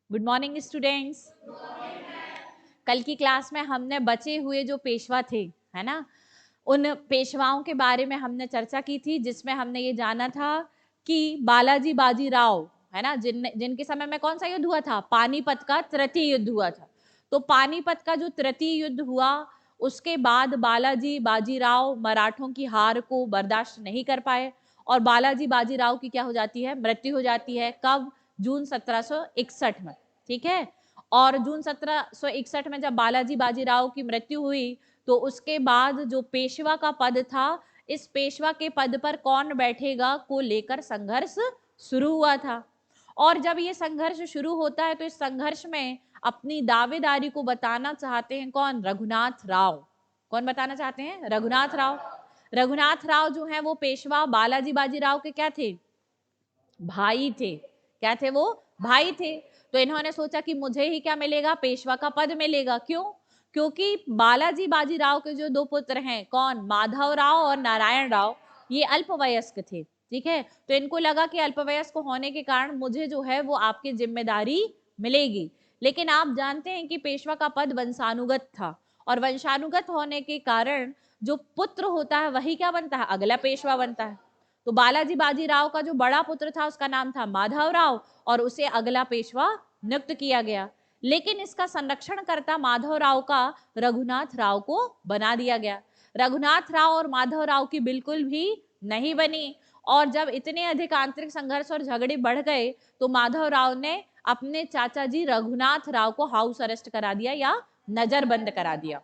Good morning students. कल की class में हमने बचे हुए जो पेशवा थे, है ना, उन पेशवाओं के बारे में हमने चर्चा की थी, जिसमें हमने ये जाना था कि बालाजी बाजीराव, है ना, जिनके समय में कौन सा युद्ध हुआ था? पानीपत का तृतीय युद्ध हुआ था। तो पानीपत का जो तृतीय युद्ध हुआ, उसके बाद बालाजी बाजीराव मराठों की हार को बर्दाश्त नहीं कर पाए और बालाजी बाजीराव की क्या हो जाती है? मृत्यु हो जाती है। कब? जून 1761 में। ठीक है। और जून 1761 में जब बालाजी बाजीराव की मृत्यु हुई, तो उसके बाद जो पेशवा का पद था, इस पेशवा के पद पर कौन बैठेगा को लेकर संघर्ष शुरू हुआ था। और जब ये संघर्ष शुरू होता है तो इस संघर्ष में अपनी दावेदारी को बताना चाहते हैं कौन? रघुनाथ राव। कौन बताना चाहते हैं? रघुनाथ राव। रघुनाथ राव जो है वो पेशवा बालाजी बाजीराव के क्या थे? भाई थे। क्या थे वो? भाई थे। तो इन्होंने सोचा कि मुझे ही क्या मिलेगा? पेशवा का पद मिलेगा। क्यों? क्योंकि बालाजी बाजीराव के जो दो पुत्र हैं, कौन? माधव राव और नारायण राव, ये अल्पवयस्क थे। ठीक है। तो इनको लगा कि अल्पवयस्क होने के कारण मुझे जो है वो आपकी जिम्मेदारी मिलेगी। लेकिन आप जानते हैं कि पेशवा का पद वंशानुगत था, और वंशानुगत होने के कारण जो पुत्र होता है वही क्या बनता है? अगला पेशवा बनता है। तो बालाजी बाजीराव का जो बड़ा पुत्र था उसका नाम था माधव राव, और उसे अगला पेशवा नियुक्त किया गया। लेकिन इसका संरक्षण करता माधव राव का रघुनाथ राव को बना दिया गया। रघुनाथ राव और माधव राव की बिल्कुल भी नहीं बनी। और जब इतने अधिक आंतरिक संघर्ष और झगड़े बढ़ गए तो माधव राव ने अपने चाचा जी रघुनाथ राव को हाउस अरेस्ट करा दिया या नजरबंद करा दिया।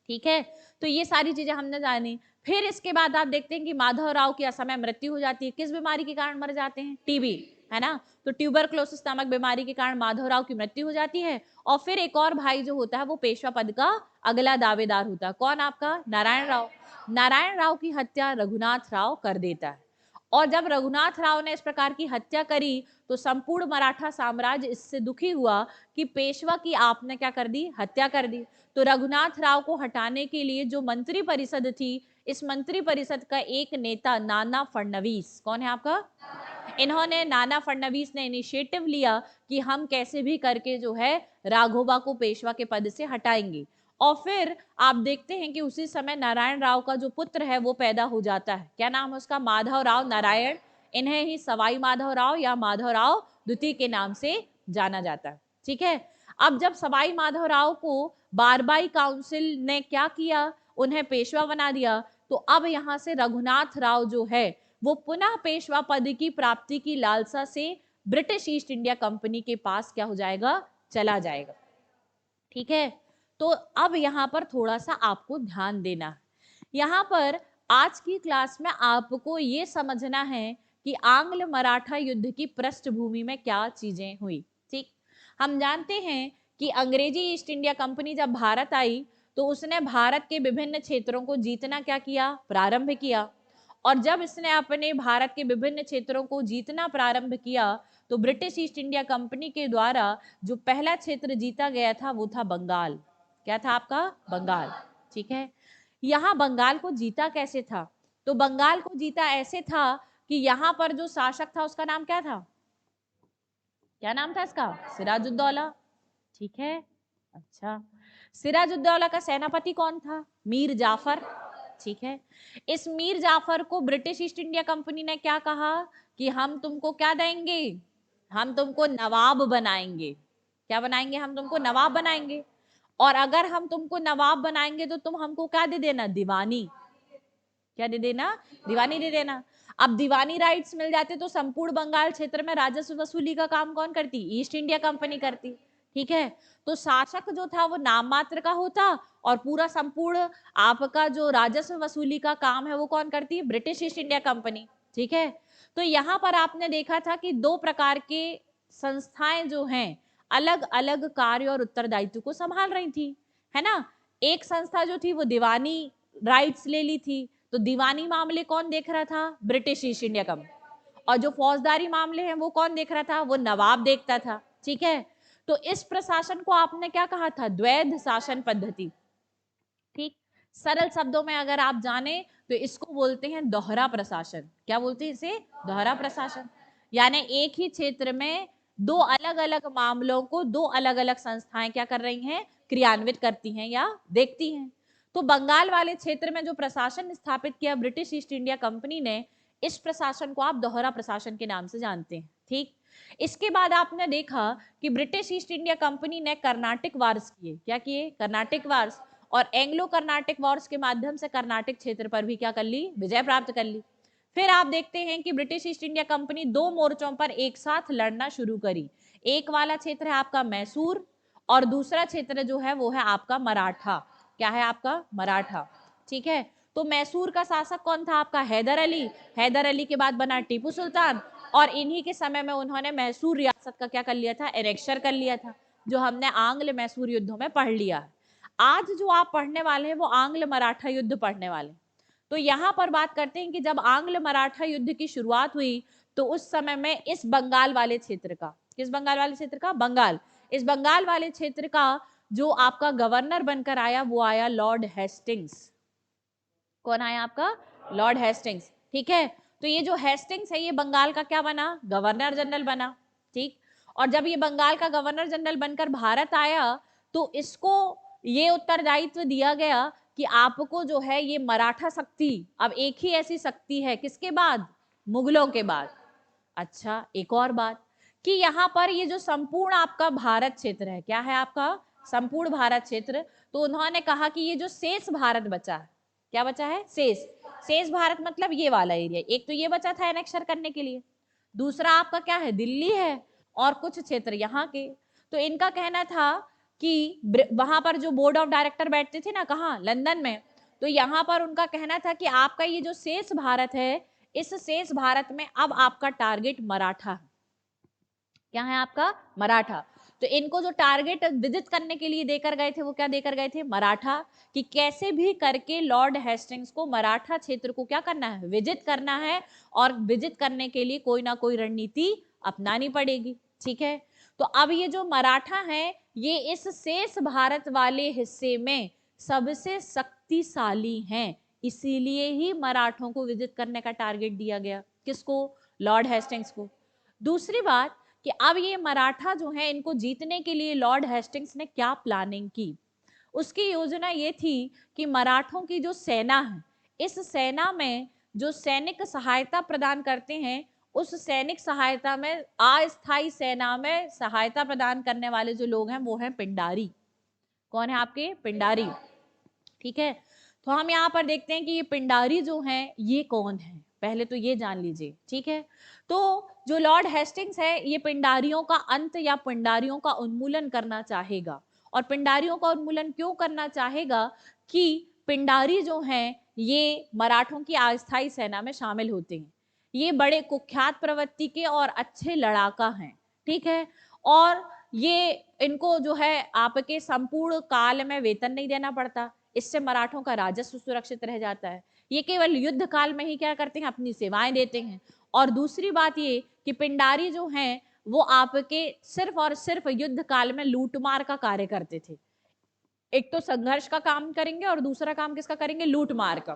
ठीक है। तो ये सारी चीजें हमने जानी। फिर इसके बाद आप देखते हैं कि माधव राव की असमय मृत्यु हो जाती है। किस बीमारी के कारण मर जाते हैं? टीबी, है ना। तो ट्यूबरक्लोसिस नामक बीमारी के कारण माधव राव की मृत्यु हो जाती है। और फिर एक और भाई जो होता है वो पेशवा पद का अगला दावेदार होता है। कौन? आपका नारायण राव। नारायण राव की हत्या रघुनाथ राव कर देता है। और जब रघुनाथ राव ने इस प्रकार की हत्या करी तो संपूर्ण मराठा साम्राज्य इससे दुखी हुआ कि पेशवा की आपने क्या कर दी? हत्या कर दी। तो रघुनाथ राव को हटाने के लिए जो मंत्री परिषद थी, इस मंत्री परिषद का एक नेता नाना फडणवीस, कौन है आपका? इन्होंने, नाना फडणवीस ने इनिशिएटिव लिया कि हम कैसे भी करके जो है राघोबा को पेशवा के पद से हटाएंगे। और फिर आप देखते हैं कि उसी समय नारायण राव का जो पुत्र है वो पैदा हो जाता है। क्या नाम है उसका? माधव राव नारायण। इन्हें ही सवाई माधव राव या माधव राव द्वितीय के नाम से जाना जाता है। ठीक है। अब जब सवाई माधव राव को बारबाई काउंसिल ने क्या किया? उन्हें पेशवा बना दिया। तो अब यहाँ से रघुनाथ राव जो है वो पुनः पेशवा पद की प्राप्ति की लालसा से ब्रिटिश ईस्ट इंडिया कंपनी के पास क्या हो जाएगा? चला जाएगा। ठीक है। तो अब यहाँ पर थोड़ा सा आपको ध्यान देना है। यहाँ पर आज की क्लास में आपको ये समझना है कि आंग्ल मराठा युद्ध की पृष्ठभूमि में क्या चीजें हुई। ठीक। हम जानते हैं कि अंग्रेजी ईस्ट इंडिया कंपनी जब भारत आई तो उसने भारत के विभिन्न क्षेत्रों को जीतना क्या किया? प्रारंभ किया। और जब इसने अपने भारत के विभिन्न क्षेत्रों को जीतना प्रारंभ किया तो ब्रिटिश ईस्ट इंडिया कंपनी के द्वारा जो पहला क्षेत्र जीता गया था वो था बंगाल। क्या था आपका? बंगाल। ठीक है। यहाँ बंगाल को जीता कैसे था? तो बंगाल को जीता ऐसे था कि यहाँ पर जो शासक था उसका नाम क्या था? क्या नाम था इसका? सिराजुद्दौला। ठीक है। अच्छा, सिराजुद्दौला का सेनापति कौन था? मीर जाफर। ठीक है। इस मीर जाफर को ब्रिटिश ईस्ट इंडिया कंपनी ने क्या कहा कि हम तुमको क्या देंगे? हम तुमको नवाब बनाएंगे। क्या बनाएंगे? हम तुमको नवाब बनाएंगे। और अगर हम तुमको नवाब बनाएंगे तो तुम हमको क्या दे देना? दीवानी। क्या दे देना? दीवानी दे देना। अब दीवानी राइट्स मिल जाते तो संपूर्ण बंगाल क्षेत्र में राजस्व वसूली का काम कौन करती? ईस्ट इंडिया कंपनी करती। ठीक है। तो शासक जो था वो नाम मात्र का होता और पूरा संपूर्ण आपका जो राजस्व वसूली का काम है वो कौन करती है? British East India company. ठीक है। तो यहाँ पर आपने देखा था कि दो प्रकार के संस्थाएं जो हैं अलग अलग कार्य और उत्तरदायित्व को संभाल रही थी, है ना। एक संस्था जो थी वो दीवानी राइट्स ले ली थी, तो दीवानी मामले कौन देख रहा था? British East India company. और जो फौजदारी मामले हैं वो कौन देख रहा था? वो नवाब देखता था। ठीक है। तो इस प्रशासन को आपने क्या कहा था? द्वैध शासन पद्धति। ठीक। सरल शब्दों में अगर आप जाने तो इसको बोलते हैं दोहरा प्रशासन। क्या बोलते हैं इसे? दोहरा प्रशासन। यानी एक ही क्षेत्र में दो अलग अलग मामलों को दो अलग अलग संस्थाएं क्या कर रही हैं, क्रियान्वित करती हैं या देखती हैं। तो बंगाल वाले क्षेत्र में जो प्रशासन स्थापित किया ब्रिटिश ईस्ट इंडिया कंपनी ने, इस प्रशासन को आप दोहरा प्रशासन के नाम से जानते हैं। ठीक, इसके बाद आपने देखा कि ब्रिटिश ईस्ट इंडिया कंपनी ने कर्नाटिक वार्स किए। क्या किए, कर्नाटिक वार्स, और एंग्लो कर्नाटिक वॉर्स के माध्यम से कर्नाटक क्षेत्र पर भी क्या कर ली, विजय प्राप्त कर ली। फिर आप देखते हैं कि ब्रिटिश ईस्ट इंडिया कंपनी दो मोर्चों पर एक साथ लड़ना शुरू करी। एक वाला क्षेत्र है आपका मैसूर, और दूसरा क्षेत्र जो है वो है आपका मराठा। क्या है आपका, मराठा। ठीक है, तो मैसूर का शासक कौन था आपका, हैदर अली। हैदर अली के बाद बना टीपू सुल्तान, और इन्हीं के समय में उन्होंने मैसूर रियासत का क्या कर लिया था, एनेक्शर कर लिया था, जो हमने आंग्ल मैसूर युद्धों में पढ़ लिया है। आज जो आप पढ़ने वाले हैं वो आंग्ल मराठा युद्ध पढ़ने वाले। तो यहां पर बात करते हैं कि जब आंग्ल मराठा युद्ध की शुरुआत हुई तो उस समय में इस बंगाल वाले क्षेत्र का, किस बंगाल वाले क्षेत्र का, बंगाल, इस बंगाल वाले क्षेत्र का जो आपका गवर्नर बनकर आया वो आया लॉर्ड हेस्टिंग्स। कौन आया आपका, लॉर्ड हेस्टिंग्स। ठीक है, तो ये जो हेस्टिंग्स है ये बंगाल का क्या बना, गवर्नर जनरल बना। ठीक, और जब ये बंगाल का गवर्नर जनरल बनकर भारत आया तो इसको ये उत्तरदायित्व दिया गया कि आपको जो है ये मराठा शक्ति, अब एक ही ऐसी शक्ति है किसके बाद, मुगलों के बाद। अच्छा, एक और बात कि यहाँ पर ये जो संपूर्ण आपका भारत क्षेत्र है, क्या है आपका, संपूर्ण भारत क्षेत्र, तो उन्होंने कहा कि ये जो शेष भारत बचा है, क्या बचा है, शेष, शेष भारत मतलब ये वाला एरिया, एक तो ये बचा था एनेक्शर करने के लिए, दूसरा आपका क्या है, दिल्ली है, और कुछ क्षेत्र यहाँ के। तो इनका कहना था कि वहां पर जो बोर्ड ऑफ डायरेक्टर बैठते थे ना, कहाँ, लंदन में, तो यहाँ पर उनका कहना था कि आपका ये जो शेष भारत है, इस शेष भारत में अब आपका टारगेट मराठा है। क्या है आपका, मराठा। तो इनको जो टारगेट विजिट करने के लिए देकर गए थे वो क्या देकर गए थे, मराठा, कि कैसे भी करके लॉर्ड हेस्टिंग्स को मराठा क्षेत्र को क्या करना है, विजिट करना है, और विजिट करने के लिए कोई ना कोई रणनीति अपनानी पड़ेगी। ठीक है, तो अब ये जो मराठा है ये इस शेष भारत वाले हिस्से में सबसे शक्तिशाली हैं, इसीलिए ही मराठों को विजिट करने का टारगेट दिया गया, किसको, लॉर्ड हेस्टिंग्स को। दूसरी बात कि अब ये मराठा जो है इनको जीतने के लिए लॉर्ड हेस्टिंग्स ने क्या प्लानिंग की, उसकी योजना ये थी कि मराठों की जो सेना है, इस सेना में जो सैनिक सहायता प्रदान करते हैं, उस सैनिक सहायता में, अस्थायी सेना में सहायता प्रदान करने वाले जो लोग हैं वो हैं पिंडारी। कौन है आपके, पिंडारी। ठीक है, तो हम यहाँ पर देखते हैं कि ये पिंडारी जो हैं ये कौन है, पहले तो ये जान लीजिए। ठीक है, तो जो लॉर्ड हेस्टिंग्स है ये पिंडारियों का अंत या पिंडारियों का उन्मूलन करना चाहेगा। और पिंडारियों का उन्मूलन क्यों करना चाहेगा, कि पिंडारी जो हैं ये मराठों की अस्थायी सेना में शामिल होते हैं, ये बड़े कुख्यात प्रवृत्ति के और अच्छे लड़ाका हैं। ठीक है, और ये इनको जो है आपके संपूर्ण काल में वेतन नहीं देना पड़ता, इससे मराठों का राजस्व सुरक्षित रह जाता है। ये केवल युद्ध काल में ही क्या करते हैं, अपनी सेवाएं देते हैं। और दूसरी बात ये कि पिंडारी जो हैं वो आपके सिर्फ और सिर्फ युद्ध काल में लूटमार का कार्य करते थे। एक तो संघर्ष का काम करेंगे और दूसरा काम किसका करेंगे, लूटमार का।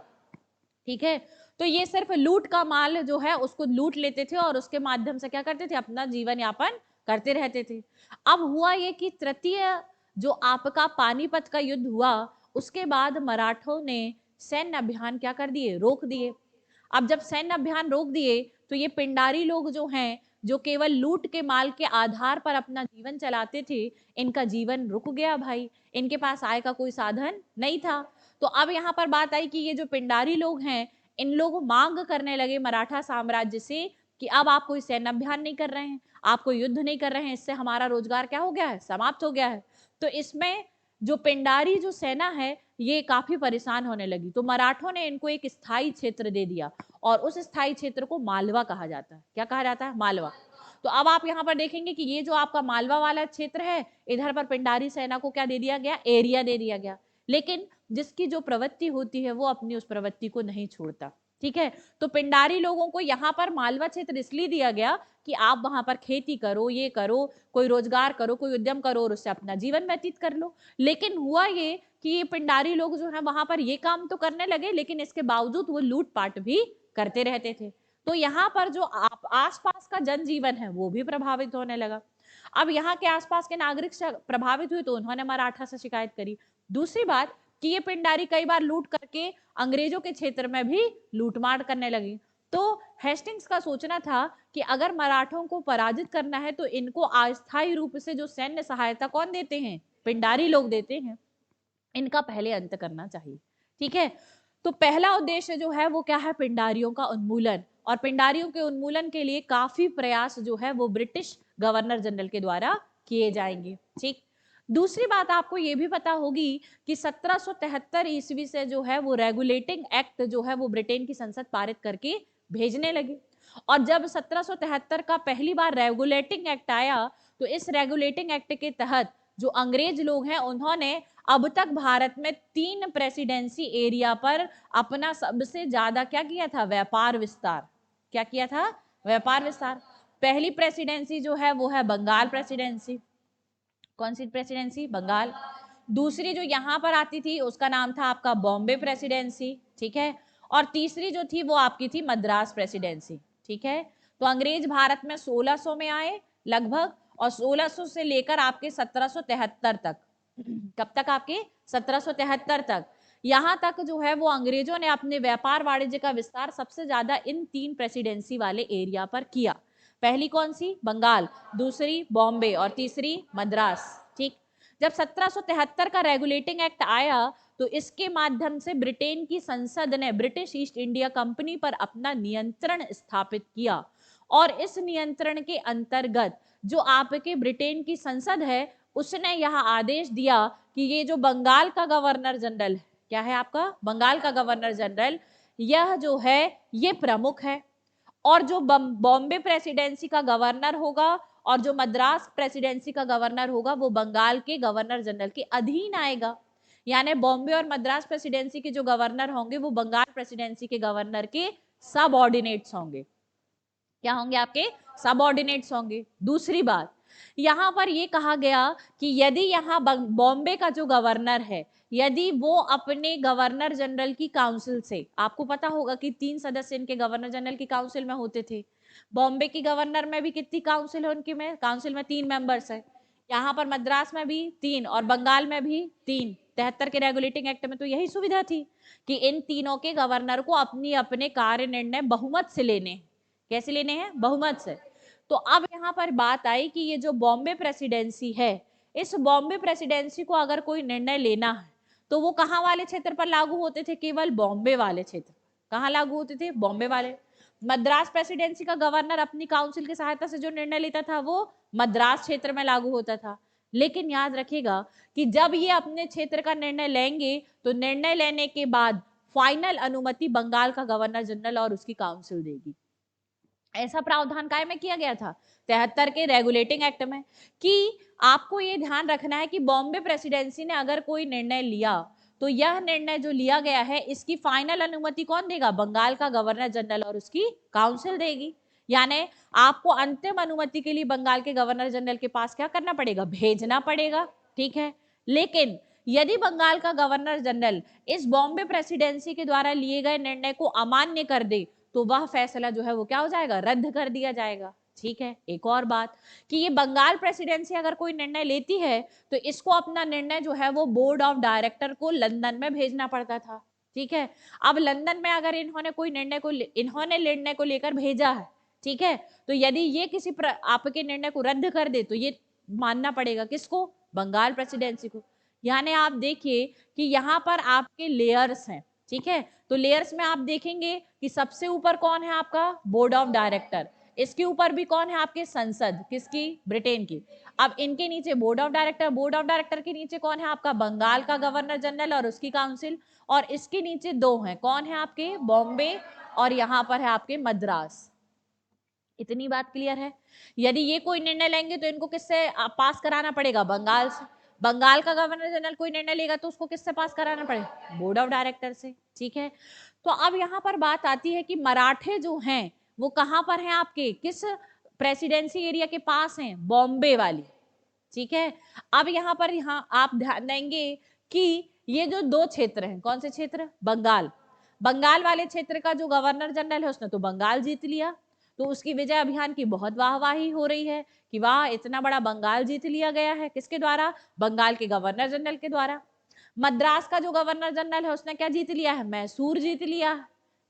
ठीक है, तो ये सिर्फ लूट का माल जो है उसको लूट लेते थे और उसके माध्यम से क्या करते थे, अपना जीवन यापन करते रहते थे। अब हुआ ये कि तृतीय जो आपका पानीपत का युद्ध हुआ, उसके बाद मराठों ने सैन्य अभियान क्या कर दिए, रोक दिए। अब जब सैन्य अभियान रोक दिए तो ये पिंडारी लोग जो हैं, जो केवल लूट के माल के आधार पर अपना जीवन चलाते थे, इनका जीवन रुक गया भाई, इनके पास आय का कोई साधन नहीं था। तो अब यहाँ पर बात आई कि ये जो पिंडारी लोग हैं, इन लोग मांग करने लगे मराठा साम्राज्य से कि अब आप कोई सैन्य अभियान नहीं कर रहे हैं, आप कोई युद्ध नहीं कर रहे हैं, इससे हमारा रोजगार क्या हो गया है, समाप्त हो गया है। तो इसमें जो पिंडारी जो सेना है ये काफी परेशान होने लगी, तो मराठों ने इनको एक स्थायी क्षेत्र दे दिया, और उस स्थायी क्षेत्र को मालवा कहा जाता है। क्या कहा जाता है, मालवा। तो अब आप यहाँ पर देखेंगे कि ये जो आपका मालवा वाला क्षेत्र है, इधर पर पिंडारी सेना को क्या दे दिया गया, एरिया दे दिया गया। लेकिन जिसकी जो प्रवृत्ति होती है वो अपनी उस प्रवृत्ति को नहीं छोड़ता। ठीक है, तो पिंडारी लोगों को यहाँ पर मालवा क्षेत्र इसलिए दिया गया कि आप वहां पर खेती करो, ये करो, कोई रोजगार करो, कोई उद्यम करो और उससे अपना जीवन व्यतीत कर लो। लेकिन हुआ ये कि ये पिंडारी लोग जो है वहां पर ये काम तो करने लगे, लेकिन इसके बावजूद वो लूटपाट भी करते रहते थे। तो यहाँ पर जो आसपास का जनजीवन है वो भी प्रभावित होने लगा। अब यहाँ के आसपास के नागरिक प्रभावित हुए तो उन्होंने मराठा से शिकायत करी। दूसरी बात कि ये पिंडारी कई बार लूट करके अंग्रेजों के क्षेत्र में भी लूटमार करने लगी। तो हेस्टिंग्स का सोचना था कि अगर मराठों को पराजित करना है तो इनको अस्थायी रूप से जो सैन्य सहायता कौन देते हैं, पिंडारी लोग देते हैं, इनका पहले अंत करना चाहिए। ठीक है, तो पहला उद्देश्य जो है वो क्या है, पिंडारियों का उन्मूलन। और पिंडारियों के उन्मूलन के लिए काफी प्रयास जो है वो ब्रिटिश गवर्नर जनरल के द्वारा किए जाएंगे। ठीक, दूसरी बात आपको ये भी पता होगी कि 1773 ईस्वी से जो है वो रेगुलेटिंग एक्ट जो है वो ब्रिटेन की संसद पारित करके भेजने लगी। और जब 1773 का पहली बार रेगुलेटिंग एक्ट आया तो इस रेगुलेटिंग एक्ट के तहत जो अंग्रेज लोग हैं उन्होंने अब तक भारत में 3 प्रेसिडेंसी एरिया पर अपना सबसे ज्यादा क्या किया था, व्यापार विस्तार। क्या किया था, व्यापार विस्तार। पहली प्रेसिडेंसी जो है वो है बंगाल प्रेसिडेंसी। कौन सी प्रेसिडेंसी, बंगाल। दूसरी जो यहाँ पर आती थी उसका नाम था आपका बॉम्बे प्रेसिडेंसी। ठीक है, और तीसरी जो थी वो आपकी थी मद्रास प्रेसिडेंसी। ठीक है, तो अंग्रेज भारत में 1600 में आए लगभग, और 1600 से लेकर आपके 1773 तक, कब तक, आपके 1773 तक, यहां तक जो है वो अंग्रेजों ने अपने व्यापार वाणिज्य का विस्तार सबसे ज्यादा इन 3 प्रेसिडेंसी वाले एरिया पर किया। पहली कौन सी, बंगाल, दूसरी बॉम्बे, और तीसरी मद्रास। ठीक, जब 1773 का रेगुलेटिंग एक्ट आया तो इसके माध्यम से ब्रिटेन की संसद ने ब्रिटिश ईस्ट इंडिया कंपनी पर अपना नियंत्रण स्थापित किया। और इस नियंत्रण के अंतर्गत जो आपके ब्रिटेन की संसद है उसने यह आदेश दिया कि ये जो बंगाल का गवर्नर जनरल, क्या है आपका, बंगाल का गवर्नर जनरल, यह जो है ये प्रमुख है। और जो बॉम्बे प्रेसिडेंसी का गवर्नर होगा और जो मद्रास प्रेसिडेंसी का गवर्नर होगा वो बंगाल के गवर्नर जनरल के अधीन आएगा। यानी बॉम्बे और मद्रास प्रेसिडेंसी के जो गवर्नर होंगे वो बंगाल प्रेसिडेंसी के गवर्नर के सबऑर्डिनेट्स होंगे। क्या होंगे, आपके सबऑर्डिनेट्स होंगे। दूसरी बात, यहां पर यह कहा गया कि यदि यहाँ बॉम्बे का जो गवर्नर है यदि वो अपने गवर्नर जनरल की काउंसिल से, आपको पता होगा कि 3 सदस्य इनके गवर्नर जनरल की काउंसिल में होते थे। बॉम्बे की गवर्नर में भी कितनी काउंसिल है उनकी में, काउंसिल में 3 मेंबर्स है। यहाँ पर मद्रास में भी 3 और बंगाल में भी 3। 73 के रेगुलेटिंग एक्ट में तो यही सुविधा थी कि इन तीनों के गवर्नर को अपनी अपने कार्य निर्णय बहुमत से लेने। कैसे लेने हैं, बहुमत से। तो अब यहाँ पर बात आई कि ये जो बॉम्बे प्रेसिडेंसी है, इस बॉम्बे प्रेसिडेंसी को अगर कोई निर्णय लेना है तो वो कहाँ वाले क्षेत्र पर लागू होते थे, केवल बॉम्बे वाले क्षेत्र। कहाँ लागू होते थे, बॉम्बे वाले। मद्रास प्रेसिडेंसी का गवर्नर अपनी काउंसिल की सहायता से जो निर्णय लेता था वो मद्रास क्षेत्र में लागू होता था। लेकिन याद रखिएगा कि जब ये अपने क्षेत्र का निर्णय लेंगे तो निर्णय लेने के बाद फाइनल अनुमति बंगाल का गवर्नर जनरल और उसकी काउंसिल देगी। ऐसा प्रावधान काय में किया गया था 73 के रेगुलेटिंग एक्ट में, कि आपको ये ध्यान रखना है कि बॉम्बे प्रेसिडेंसी ने अगर कोई निर्णय लिया तो यह निर्णय जो लिया गया है इसकी फाइनल अनुमति कौन देगा, बंगाल का गवर्नर जनरल और उसकी काउंसिल देगी। यानी आपको अंतिम अनुमति के लिए बंगाल के गवर्नर जनरल के पास क्या करना पड़ेगा, भेजना पड़ेगा। ठीक है, लेकिन यदि बंगाल का गवर्नर जनरल इस बॉम्बे प्रेसिडेंसी के द्वारा लिए गए निर्णय को अमान्य कर दे तो वह फैसला जो है वो क्या हो जाएगा, रद्द कर दिया जाएगा। ठीक है, एक और बात कि ये बंगाल प्रेसिडेंसी अगर कोई निर्णय लेती है तो इसको अपना निर्णय जो है वो बोर्ड ऑफ डायरेक्टर को लंदन में भेजना पड़ता था। ठीक है, अब लंदन में अगर इन्होंने कोई निर्णय को लेकर भेजा है, ठीक है, तो यदि ये किसी आपके निर्णय को रद्द कर दे तो ये मानना पड़ेगा किसको, बंगाल प्रेसिडेंसी को। यानी आप देखिए कि यहाँ पर आपके लेयर्स हैं। ठीक है, तो लेयर्स में आप देखेंगे कि सबसे ऊपर कौन है आपका, बोर्ड ऑफ डायरेक्टर, इसके ऊपर भी कौन है आपके, संसद, किसकी, ब्रिटेन की। अब इनके नीचे board of director, board of director के नीचे कौन है आपका, बंगाल का गवर्नर जनरल और उसकी काउंसिल, और इसके नीचे 2 हैं, कौन है आपके, बॉम्बे और यहाँ पर है आपके मद्रास। इतनी बात क्लियर है। यदि ये कोई निर्णय लेंगे तो इनको किससे पास कराना पड़ेगा, बंगाल से। बंगाल का गवर्नर जनरल कोई निर्णय लेगा तो उसको किससे पास कराना पड़ेगा, बोर्ड ऑफ डायरेक्टर से। ठीक है, तो अब यहाँ पर बात आती है कि मराठे जो हैं वो कहाँ पर हैं आपके, किस प्रेसिडेंसी एरिया के पास हैं, बॉम्बे वाली। ठीक है, अब यहाँ पर आप ध्यान देंगे कि ये जो 2 क्षेत्र हैं, कौन से क्षेत्र, बंगाल, बंगाल वाले क्षेत्र का जो गवर्नर जनरल है उसने तो बंगाल जीत लिया, तो उसकी विजय अभियान की बहुत वाहवाही हो रही है कि वाह इतना बड़ा बंगाल जीत लिया गया है, किसके द्वारा? बंगाल के गवर्नर जनरल के द्वारा। मद्रास का जो गवर्नर जनरल है उसने क्या जीत लिया है? मैसूर जीत लिया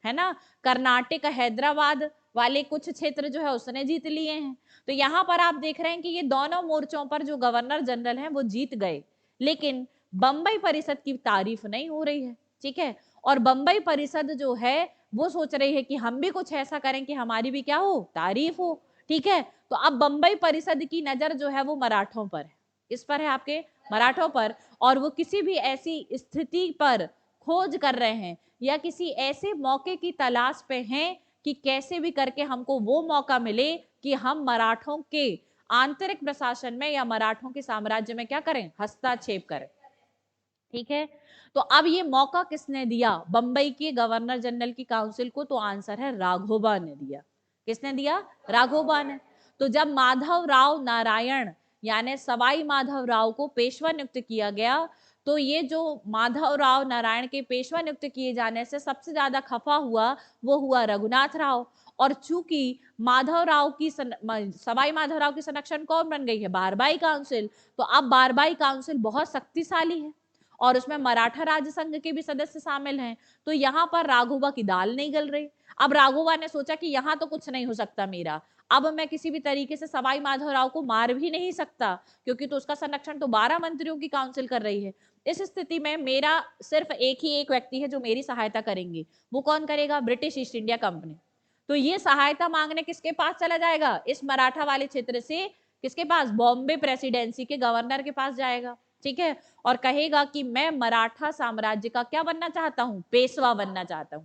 है ना। कर्नाटक हैदराबाद वाले कुछ क्षेत्र जो है उसने जीत लिए हैं। तो यहाँ पर आप देख रहे हैं कि ये दोनों मोर्चों पर जो गवर्नर जनरल हैं वो जीत गए, लेकिन बंबई परिषद की तारीफ नहीं हो रही है, ठीक है। और बंबई परिषद जो है वो सोच रही है कि हम भी कुछ ऐसा करें कि हमारी भी क्या हो, तारीफ हो, ठीक है। तो अब बंबई परिषद की नजर जो है वो मराठों पर है, इस पर है, आपके मराठों पर, और वो किसी भी ऐसी स्थिति पर खोज कर रहे हैं या किसी ऐसे मौके की तलाश पे हैं कि कैसे भी करके हमको वो मौका मिले कि हम मराठों के आंतरिक प्रशासन में या मराठों के साम्राज्य में क्या करें, हस्तक्षेप करें, ठीक है। तो अब ये मौका किसने दिया बंबई के गवर्नर जनरल की काउंसिल को? तो आंसर है राघोबा ने दिया। किसने दिया? राघोबा ने। तो जब माधव राव नारायण यानी सवाई माधव राव को पेशवा नियुक्त किया गया, तो ये जो माधव राव नारायण के पेशवा नियुक्त किए जाने से सबसे ज्यादा खफा हुआ वो हुआ रघुनाथ राव। और चूंकि माधव राव की सवाई माधव राव की संरक्षण कौन बन गई है? बारबाई काउंसिल। तो अब बारबाई काउंसिल बहुत शक्तिशाली है और उसमें मराठा राज्य संघ के भी सदस्य शामिल हैं। तो यहाँ पर राघोबा की दाल नहीं गल रही। अब राघोबा ने सोचा कि यहाँ तो कुछ नहीं हो सकता मेरा, अब मैं किसी भी तरीके से सवाई माधवराव को मार भी नहीं सकता, क्योंकि तो उसका संरक्षण तो 12 मंत्रियों की काउंसिल कर रही है। इस स्थिति में मेरा सिर्फ एक ही एक व्यक्ति है जो मेरी सहायता करेंगे, वो कौन करेगा? British East India company. तो ये सहायता मांगने किसके पास चला जाएगा? इस मराठा वाले क्षेत्र से किसके पास? बॉम्बे प्रेसिडेंसी के गवर्नर के पास जाएगा, ठीक है। और कहेगा कि मैं मराठा साम्राज्य का क्या बनना चाहता हूं? पेशवा बनना चाहता हूं,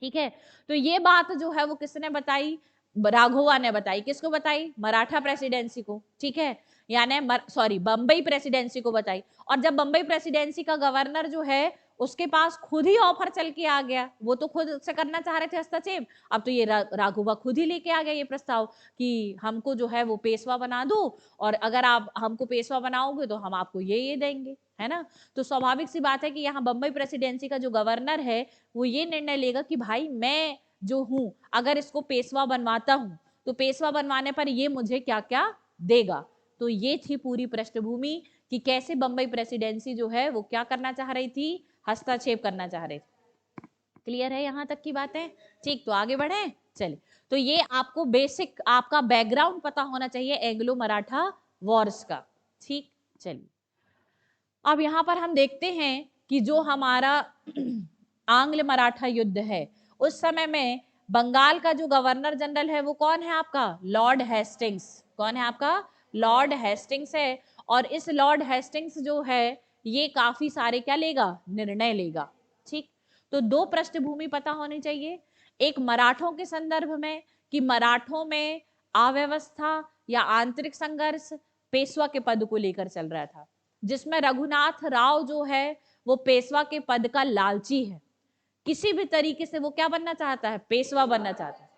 ठीक है। तो ये बात जो है वो किसने बताई? राघोबा ने बताई। किसको बताई? मराठा प्रेसिडेंसी को, ठीक है, यानी सॉरी बंबई प्रेसिडेंसी को बताई। और जब बंबई प्रेसिडेंसी का गवर्नर जो है उसके पास खुद ही ऑफर चल के आ गया, वो तो खुद से करना चाह रहे थे हस्तक्षेप, अब तो ये राघोबा खुद ही लेके आ गया ये प्रस्ताव कि हमको जो है वो पेशवा बना दो, और अगर आप हमको पेशवा बनाओगे तो हम आपको ये देंगे, है ना। तो स्वाभाविक सी बात है कि यहाँ बंबई प्रेसिडेंसी का जो गवर्नर है वो ये निर्णय लेगा कि भाई मैं जो हूं अगर इसको पेशवा बनवाता हूं तो पेशवा बनवाने पर ये मुझे क्या क्या देगा। तो ये थी पूरी पृष्ठभूमि कि कैसे बंबई प्रेसिडेंसी जो है वो क्या करना चाह रही थी? हस्तक्षेप करना चाह रही थी। क्लियर है यहाँ तक की बातें? ठीक, तो आगे बढ़े। चलिए, तो ये आपको बेसिक आपका बैकग्राउंड पता होना चाहिए एंग्लो मराठा वॉर्स का, ठीक। चलिए, अब यहाँ पर हम देखते हैं कि जो हमारा आंग्ल मराठा युद्ध है उस समय में बंगाल का जो गवर्नर जनरल है वो कौन है आपका? Lord Hastings. कौन है आपका? लॉर्ड हेस्टिंग्स है। और इस लॉर्ड हेस्टिंग्स जो है ये काफी सारे क्या लेगा? निर्णय लेगा, ठीक। तो दो पृष्ठभूमि पता होनी चाहिए, एक मराठों के संदर्भ में कि मराठों में अव्यवस्था या आंतरिक संघर्ष पेशवा के पद को लेकर चल रहा था, जिसमें रघुनाथ राव जो है वो पेशवा के पद का लालची है, किसी भी तरीके से वो क्या बनना चाहता है? पेशवा बनना चाहता है।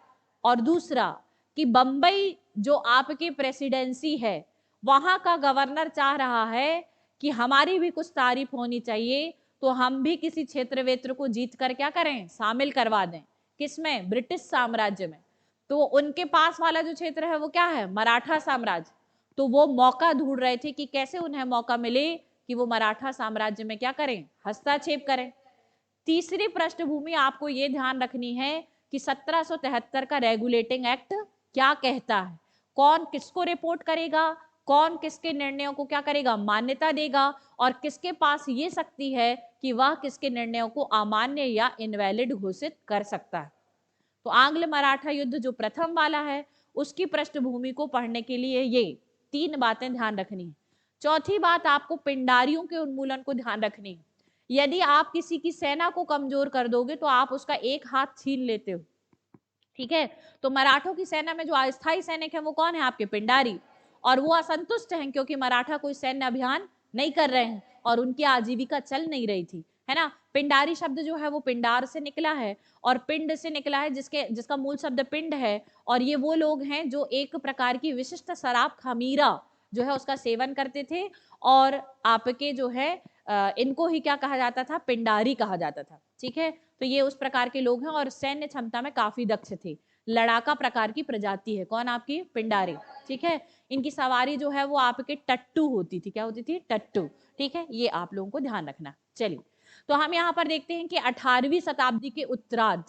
और दूसरा कि बंबई जो आपकी प्रेसिडेंसी है वहां का गवर्नर चाह रहा है कि हमारी भी कुछ तारीफ होनी चाहिए, तो हम भी किसी क्षेत्र वेत्र को जीत कर क्या करें? शामिल करवा दें। किसमें? ब्रिटिश साम्राज्य में। तो उनके पास वाला जो क्षेत्र है वो क्या है? मराठा साम्राज्य। तो वो मौका ढूंढ रहे थे कि कैसे उन्हें मौका मिले कि वो मराठा साम्राज्य में क्या करें? हस्तक्षेप करें। तीसरी पृष्ठभूमि आपको ये ध्यान रखनी है कि 1773 का रेगुलेटिंग एक्ट क्या कहता है, कौन किसको रिपोर्ट करेगा, कौन किसके निर्णयों को क्या करेगा? मान्यता देगा, और किसके पास ये शक्ति है कि वह किसके निर्णयों को अमान्य या इनवैलिड घोषित कर सकता है। तो आंग्ल मराठा युद्ध जो प्रथम वाला है उसकी पृष्ठभूमि को पढ़ने के लिए ये तीन बातें ध्यान रखनी है। चौथी बात, आपको पिंडारियों के उन्मूलन को ध्यान रखनी है। यदि आप किसी की सेना को कमजोर कर दोगे तो आप उसका एक हाथ छीन लेते हो, ठीक है। तो मराठों की सेना में जो अस्थायी सैनिक है वो कौन है? आपके पिंडारी। और वो असंतुष्ट हैं क्योंकि मराठा कोई सैन्य अभियान नहीं कर रहे हैं और उनकी आजीविका चल नहीं रही थी, है ना। पिंडारी शब्द जो है वो पिंडार से निकला है और पिंड से निकला है, जिसका मूल शब्द पिंड है। और ये वो लोग हैं जो एक प्रकार की विशिष्ट शराब खमीरा जो है उसका सेवन करते थे, और आपके जो है इनको ही क्या कहा जाता था? पिंडारी कहा जाता था, ठीक है। तो ये उस प्रकार के लोग हैं और सैन्य क्षमता में काफी दक्ष थे। लड़ाका प्रकार की प्रजाति है, कौन? आपकी पिंडारी। ठीक है, इनकी सवारी जो है वो आपके टट्टू होती थी। क्या होती थी? टट्टू। ठीक है, ये आप लोगों को ध्यान रखना। चलिए, तो हम यहाँ पर देखते हैं कि 18वीं शताब्दी के उत्तरार्ध,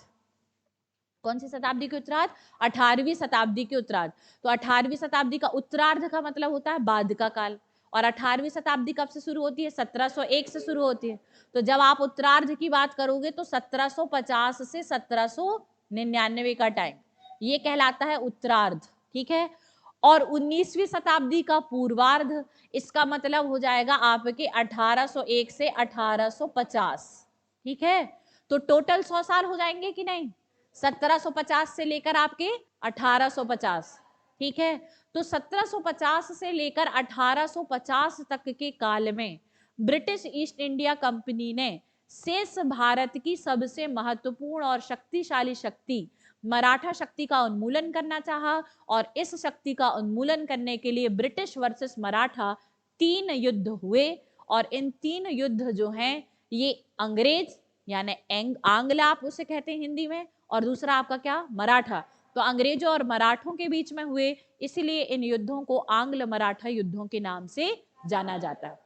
कौन सी शताब्दी के उत्तरार्ध? 18वीं शताब्दी के उत्तरार्ध। तो 18वीं शताब्दी का उत्तरार्ध का मतलब होता है बाद का काल, और 18वीं शताब्दी कब से शुरू होती है? 1701 से शुरू होती है। तो जब आप उत्तरार्ध की बात करोगे तो 1750 से 1799 का टाइम, ये कहलाता है उत्तरार्ध। ठीक है, और 19वीं शताब्दी का पूर्वार्ध, इसका मतलब हो जाएगा आपके 1801 से 1850। ठीक है, तो टोटल 100 साल हो जाएंगे कि नहीं? 1750 से लेकर आपके 1850। ठीक है, तो 1750 से लेकर 1850 तक के काल में ब्रिटिश ईस्ट इंडिया कंपनी ने शेष भारत की सबसे महत्वपूर्ण और शक्तिशाली शक्ति मराठा शक्ति का उन्मूलन करना चाहा, और इस शक्ति का उन्मूलन करने के लिए ब्रिटिश वर्सेस मराठा 3 युद्ध हुए। और इन 3 युद्ध जो हैं ये अंग्रेज यानी आंग्ल आप उसे कहते हैं हिंदी में, और दूसरा आपका क्या? मराठा। तो अंग्रेजों और मराठों के बीच में हुए, इसलिए इन युद्धों को आंग्ल मराठा युद्धों के नाम से जाना जाता है।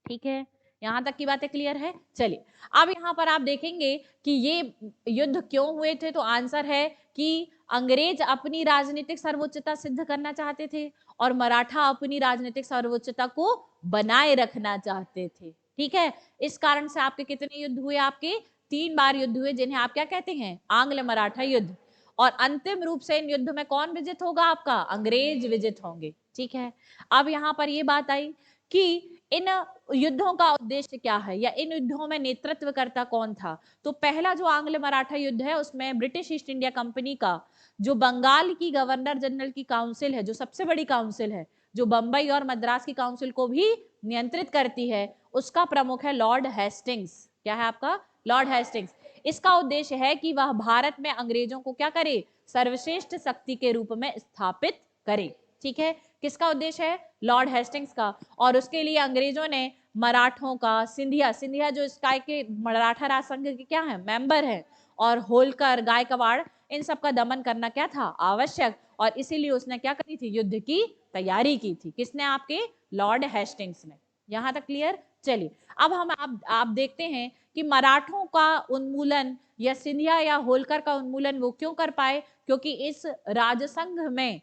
ठीक है, यहां तक की बातें क्लियर है? चलिए, अब यहां पर आप देखेंगे कि ये युद्ध क्यों हुए थे। तो आंसर है कि अंग्रेज अपनी राजनीतिक सर्वोच्चता सिद्ध करना चाहते थे और मराठा अपनी राजनीतिक सर्वोच्चता को बनाए रखना चाहते थे। ठीक है, इस कारण से आपके कितने युद्ध हुए? आपके 3 बार युद्ध हुए, जिन्हें आप क्या कहते हैं? आंग्ल मराठा युद्ध। और अंतिम रूप से इन युद्ध में कौन विजित होगा? आपका अंग्रेज विजित होंगे। ठीक है, अब यहां पर ये बात आई कि इन युद्धों का उद्देश्य क्या है, या इन युद्धों में नेतृत्वकर्ता कौन था। तो पहला जो आंग्ल मराठा युद्ध है उसमें ब्रिटिश ईस्ट इंडिया कंपनी का जो बंगाल की गवर्नर जनरल की काउंसिल है, जो सबसे बड़ी काउंसिल है, जो बंबई और मद्रास की काउंसिल को भी नियंत्रित करती है, उसका प्रमुख है लॉर्ड हेस्टिंग्स। क्या है आपका? Lord Hastings. इसका उद्देश्य है कि वह भारत में अंग्रेजों को क्या करे? सर्वश्रेष्ठ शक्ति के रूप में स्थापित करे। ठीक है, किसका उद्देश्य है? लॉर्ड हेस्टिंग्स का। और उसके लिए अंग्रेजों ने मराठों का, सिंधिया जो इसका के मराठा राज संघ के क्या है? मेंबर है, और होलकर, गायकवाड़, इन सब का दमन करना क्या था? आवश्यक। और इसीलिए उसने क्या करी थी? युद्ध की तैयारी की थी। किसने? आपके लॉर्ड हेस्टिंग्स ने। यहां तक क्लियर? चलिए, अब हम आप देखते हैं कि मराठों का उन्मूलन या सिंधिया या होलकर का उन्मूलन वो क्यों कर पाए? क्योंकि इस राजसंघ में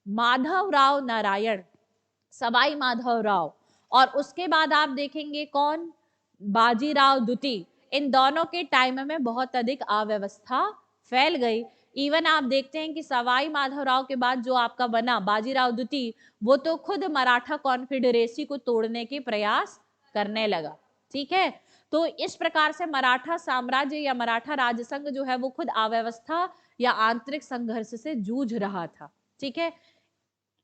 माधवराव नारायण, सवाई माधवराव, और उसके बाद आप देखेंगे कौन? बाजीराव द्वितीय। इन दोनों के टाइम में बहुत अधिक अव्यवस्था फैल गई। इवन आप देखते हैं कि सवाई माधवराव के बाद जो आपका बना बाजीराव द्वितीय, वो तो खुद मराठा कॉन्फेडरेसी को तोड़ने के प्रयास करने लगा। ठीक है, तो इस प्रकार से मराठा साम्राज्य या मराठा राजसंघ जो है वो खुद अव्यवस्था या आंतरिक संघर्ष से जूझ रहा था। ठीक है,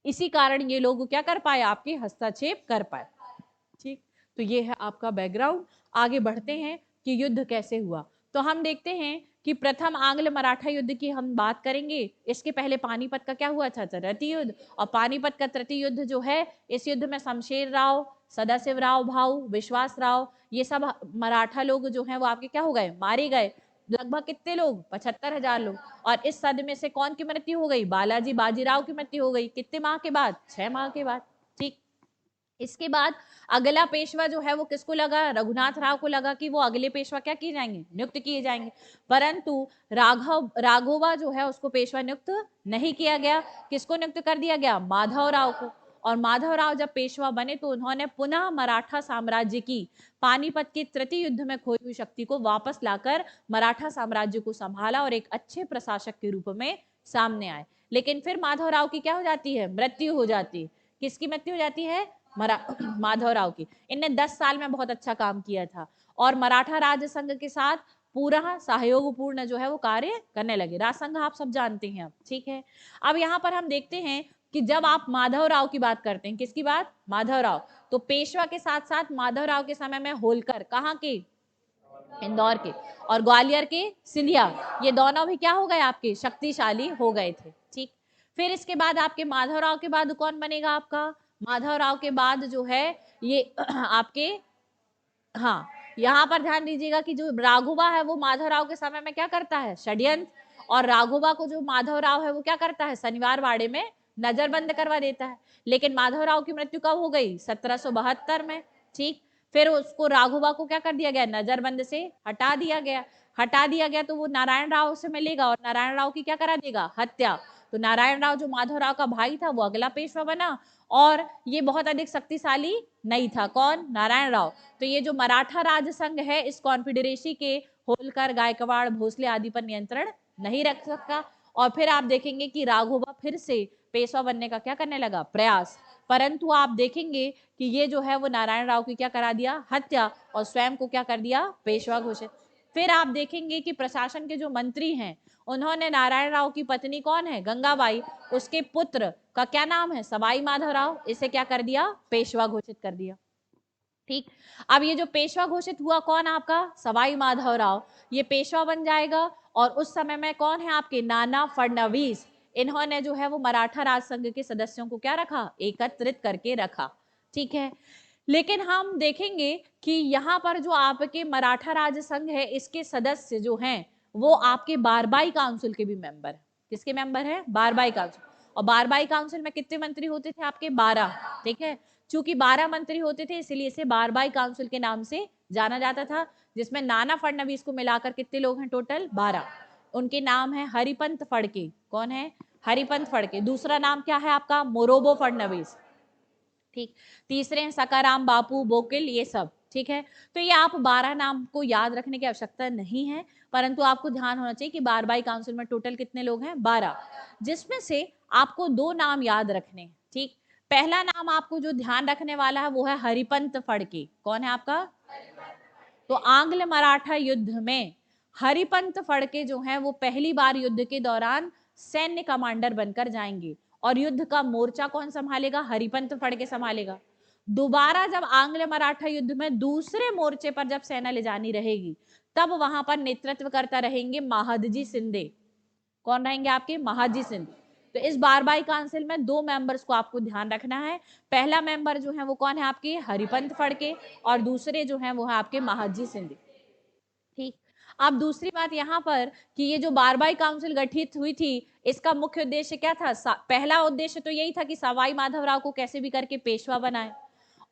इसी कारण ये लोग क्या कर पाए? आपके हस्तक्षेप कर पाए। ठीक, तो ये है आपका बैकग्राउंड। आगे बढ़ते हैं कि युद्ध कैसे हुआ। तो हम देखते हैं कि प्रथम आंग्ल मराठा युद्ध की हम बात करेंगे। इसके पहले पानीपत का क्या हुआ था? तृतीय युद्ध। और पानीपत का तृतीय युद्ध जो है, इस युद्ध में शमशेर राव, सदाशिव राव भाऊ, विश्वास राव, ये सब मराठा लोग जो हैं वो आपके क्या हो गए? मारे गए। लगभग कितने लोग? 75,000 लोग। और इस सद में से कौन की मृत्यु हो गई? बालाजी बाजीराव की मृत्यु हो गई। कितने माह के बाद? 6 माह के बाद। ठीक, इसके बाद अगला पेशवा जो है वो किसको लगा? रघुनाथ राव को लगा कि वो अगले पेशवा क्या किए जाएंगे? नियुक्त किए जाएंगे। परंतु राघोबा जो है उसको पेशवा नियुक्त नहीं किया गया। किसको नियुक्त कर दिया गया? माधव राव को। और माधव राव जब पेशवा बने तो उन्होंने पुनः मराठा साम्राज्य की पानीपत के तृतीय युद्ध में खोई हुई शक्ति को वापस लाकर मराठा साम्राज्य को संभाला और एक अच्छे प्रशासक के रूप में सामने आए। लेकिन फिर माधव राव की क्या हो जाती है? मृत्यु हो जाती है। किसकी मृत्यु हो जाती है? माधवराव की। इनने 10 साल में बहुत अच्छा काम किया था और मराठा राज संघ के साथ पूरा सहयोगपूर्ण जो है वो कार्य करने लगे। राज संघ आप सब जानते हैं अब। ठीक है, अब यहाँ पर हम देखते हैं कि जब आप माधवराव की बात करते हैं, किसकी बात? माधवराव। तो पेशवा के साथ साथ माधवराव के समय में होलकर, कहाँ के? इंदौर के। और ग्वालियर के सिंधिया, ये दोनों भी क्या हो गए? आपके शक्तिशाली हो गए थे। ठीक, फिर इसके बाद आपके माधवराव के बाद कौन बनेगा? आपका माधवराव के बाद जो है ये आपके, हाँ, यहाँ पर ध्यान दीजिएगा कि जो राघोबा है वो माधवराव के समय में क्या करता है, षड्यंत्र, और राघोबा को जो माधवराव है वो क्या करता है, शनिवार वाड़े में नजरबंद करवा देता है। लेकिन माधवराव की मृत्यु कब हो गई, 1772 में। ठीक, फिर उसको राघोबा को क्या कर दिया गया, नजरबंद से हटा दिया गया। हटा दिया गया तो वो नारायण राव से मिलेगा और नारायण राव की क्या करा देगा, हत्या। तो नारायण राव जो माधवराव का भाई था वो अगला पेशवा बना, और ये बहुत अधिक शक्तिशाली नहीं था। कौन, नारायण राव। तो ये जो मराठा राज संघ है इस कॉन्फेडरेसी के होलकर, गायकवाड़, भोसले आदि पर नियंत्रण नहीं रख सकता। और फिर आप देखेंगे कि राघोबा फिर से पेशवा बनने का क्या करने लगा, प्रयास। परंतु आप देखेंगे कि ये जो है वो नारायण राव की क्या करा दिया, हत्या, और स्वयं को क्या कर दिया, पेशवा घोषित। फिर आप देखेंगे कि प्रशासन के जो मंत्री हैं उन्होंने नारायण राव की पत्नी कौन है, गंगाबाई, उसके पुत्र का क्या नाम है, सवाई माधवराव, इसे क्या कर दिया, पेशवा घोषित कर दिया। ठीक, अब ये जो पेशवा घोषित हुआ कौन, आपका सवाई माधवराव, ये पेशवा बन जाएगा। और उस समय में कौन है आपके, नाना फडणवीस, इन्होंने जो है वो मराठा राज संघ के सदस्यों को क्या रखा, एकत्रित करके रखा। ठीक है, लेकिन हम देखेंगे कि यहाँ पर जो आपके मराठा राज संघ है इसके सदस्य जो हैं वो आपके बारबाई काउंसिल के भी मेंबर है। किसके मेंबर है, बारबाई काउंसिल। और बारबाई काउंसिल में कितने मंत्री होते थे आपके, 12। ठीक है, चूंकि 12 मंत्री होते थे इसलिए इसे बारबाई काउंसिल के नाम से जाना जाता था, जिसमें नाना फडणवीस को मिलाकर कितने लोग हैं, टोटल 12। उनके नाम है हरिपंत फड़के। कौन है, हरिपंत फड़के। दूसरा नाम क्या है आपका, मोरोबो फडणवीस। ठीक, तीसरे हैं सकाराम बापू बोकिल, ये सब। ठीक है, तो ये आप 12 नाम को याद रखने की आवश्यकता नहीं है, परंतु आपको ध्यान होना चाहिए कि बारबाई काउंसिल में टोटल कितने लोग हैं, 12, जिसमें से आपको 2 नाम याद रखने हैं। ठीक, पहला नाम आपको जो ध्यान रखने वाला है वो है हरिपंत फड़के। कौन है आपका, तो आंग्ल मराठा युद्ध में हरिपंत फड़के जो हैं वो पहली बार युद्ध के दौरान सैन्य कमांडर बनकर जाएंगे, और युद्ध का मोर्चा कौन संभालेगा, हरिपंत फड़के संभालेगा। दोबारा जब आंग्ल मराठा युद्ध में दूसरे मोर्चे पर जब सेना ले जानी रहेगी तब वहां पर नेतृत्व करता रहेंगे महादजी शिंदे। कौन रहेंगे आपके, महादजी शिंदे। तो इस बारबाई काउंसिल में 2 मेंबर्स को आपको ध्यान रखना है। पहला मेंबर जो है वो कौन है आपके, हरिपंत फड़के, और दूसरे जो है वो है आपके महादजी शिंदे। ठीक, अब दूसरी बात यहाँ पर कि ये जो बारबाई काउंसिल गठित हुई थी इसका मुख्य उद्देश्य क्या था, पहला उद्देश्य तो यही था कि सवाई माधवराव को कैसे भी करके पेशवा बनाए,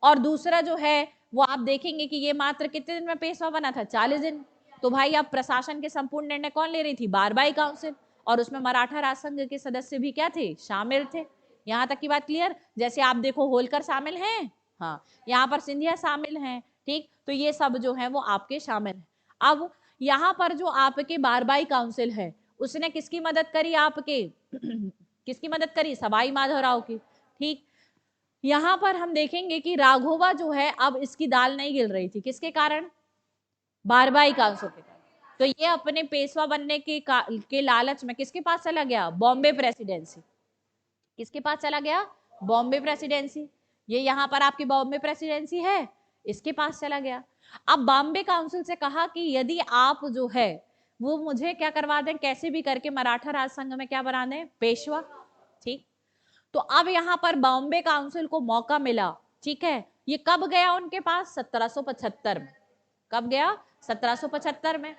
और दूसरा जो है वो आप देखेंगे कि ये मात्र कितने दिन में पेशवा बना था, 40 दिन। तो भाई अब प्रशासन के संपूर्ण निर्णय कौन ले रही थी, बारबाई काउंसिल, और उसमें मराठा राज संघ के सदस्य भी क्या थे, शामिल थे। यहाँ तक की बात क्लियर। जैसे आप देखो होलकर शामिल हैं, हाँ, यहाँ पर सिंधिया शामिल हैं। ठीक, तो ये सब जो है वो आपके शामिल हैं। अब यहाँ पर जो आपके बारबाई काउंसिल है उसने किसकी मदद करी आपके किसकी मदद करी, सवाई माधवराव की। ठीक, यहाँ पर हम देखेंगे कि राघोबा जो है अब इसकी दाल नहीं गिल रही थी, किसके कारण, बारबाई काउंसिल के कारण। तो ये अपने पेशवा बनने के लालच में किसके पास चला गया, बॉम्बे प्रेसिडेंसी। किसके पास चला गया, बॉम्बे प्रेसिडेंसी। ये यहाँ पर आपकी बॉम्बे प्रेसिडेंसी है, इसके पास चला गया। अब बॉम्बे काउंसिल से कहा कि यदि आप जो है वो मुझे क्या करवा दें, कैसे भी करके मराठा राज संघ में क्या बना दें, पेशवा। ठीक, तो अब यहाँ पर बॉम्बे काउंसिल को मौका मिला। ठीक है, ये कब गया उनके पास, 1775 में। कब गया, 1775 में।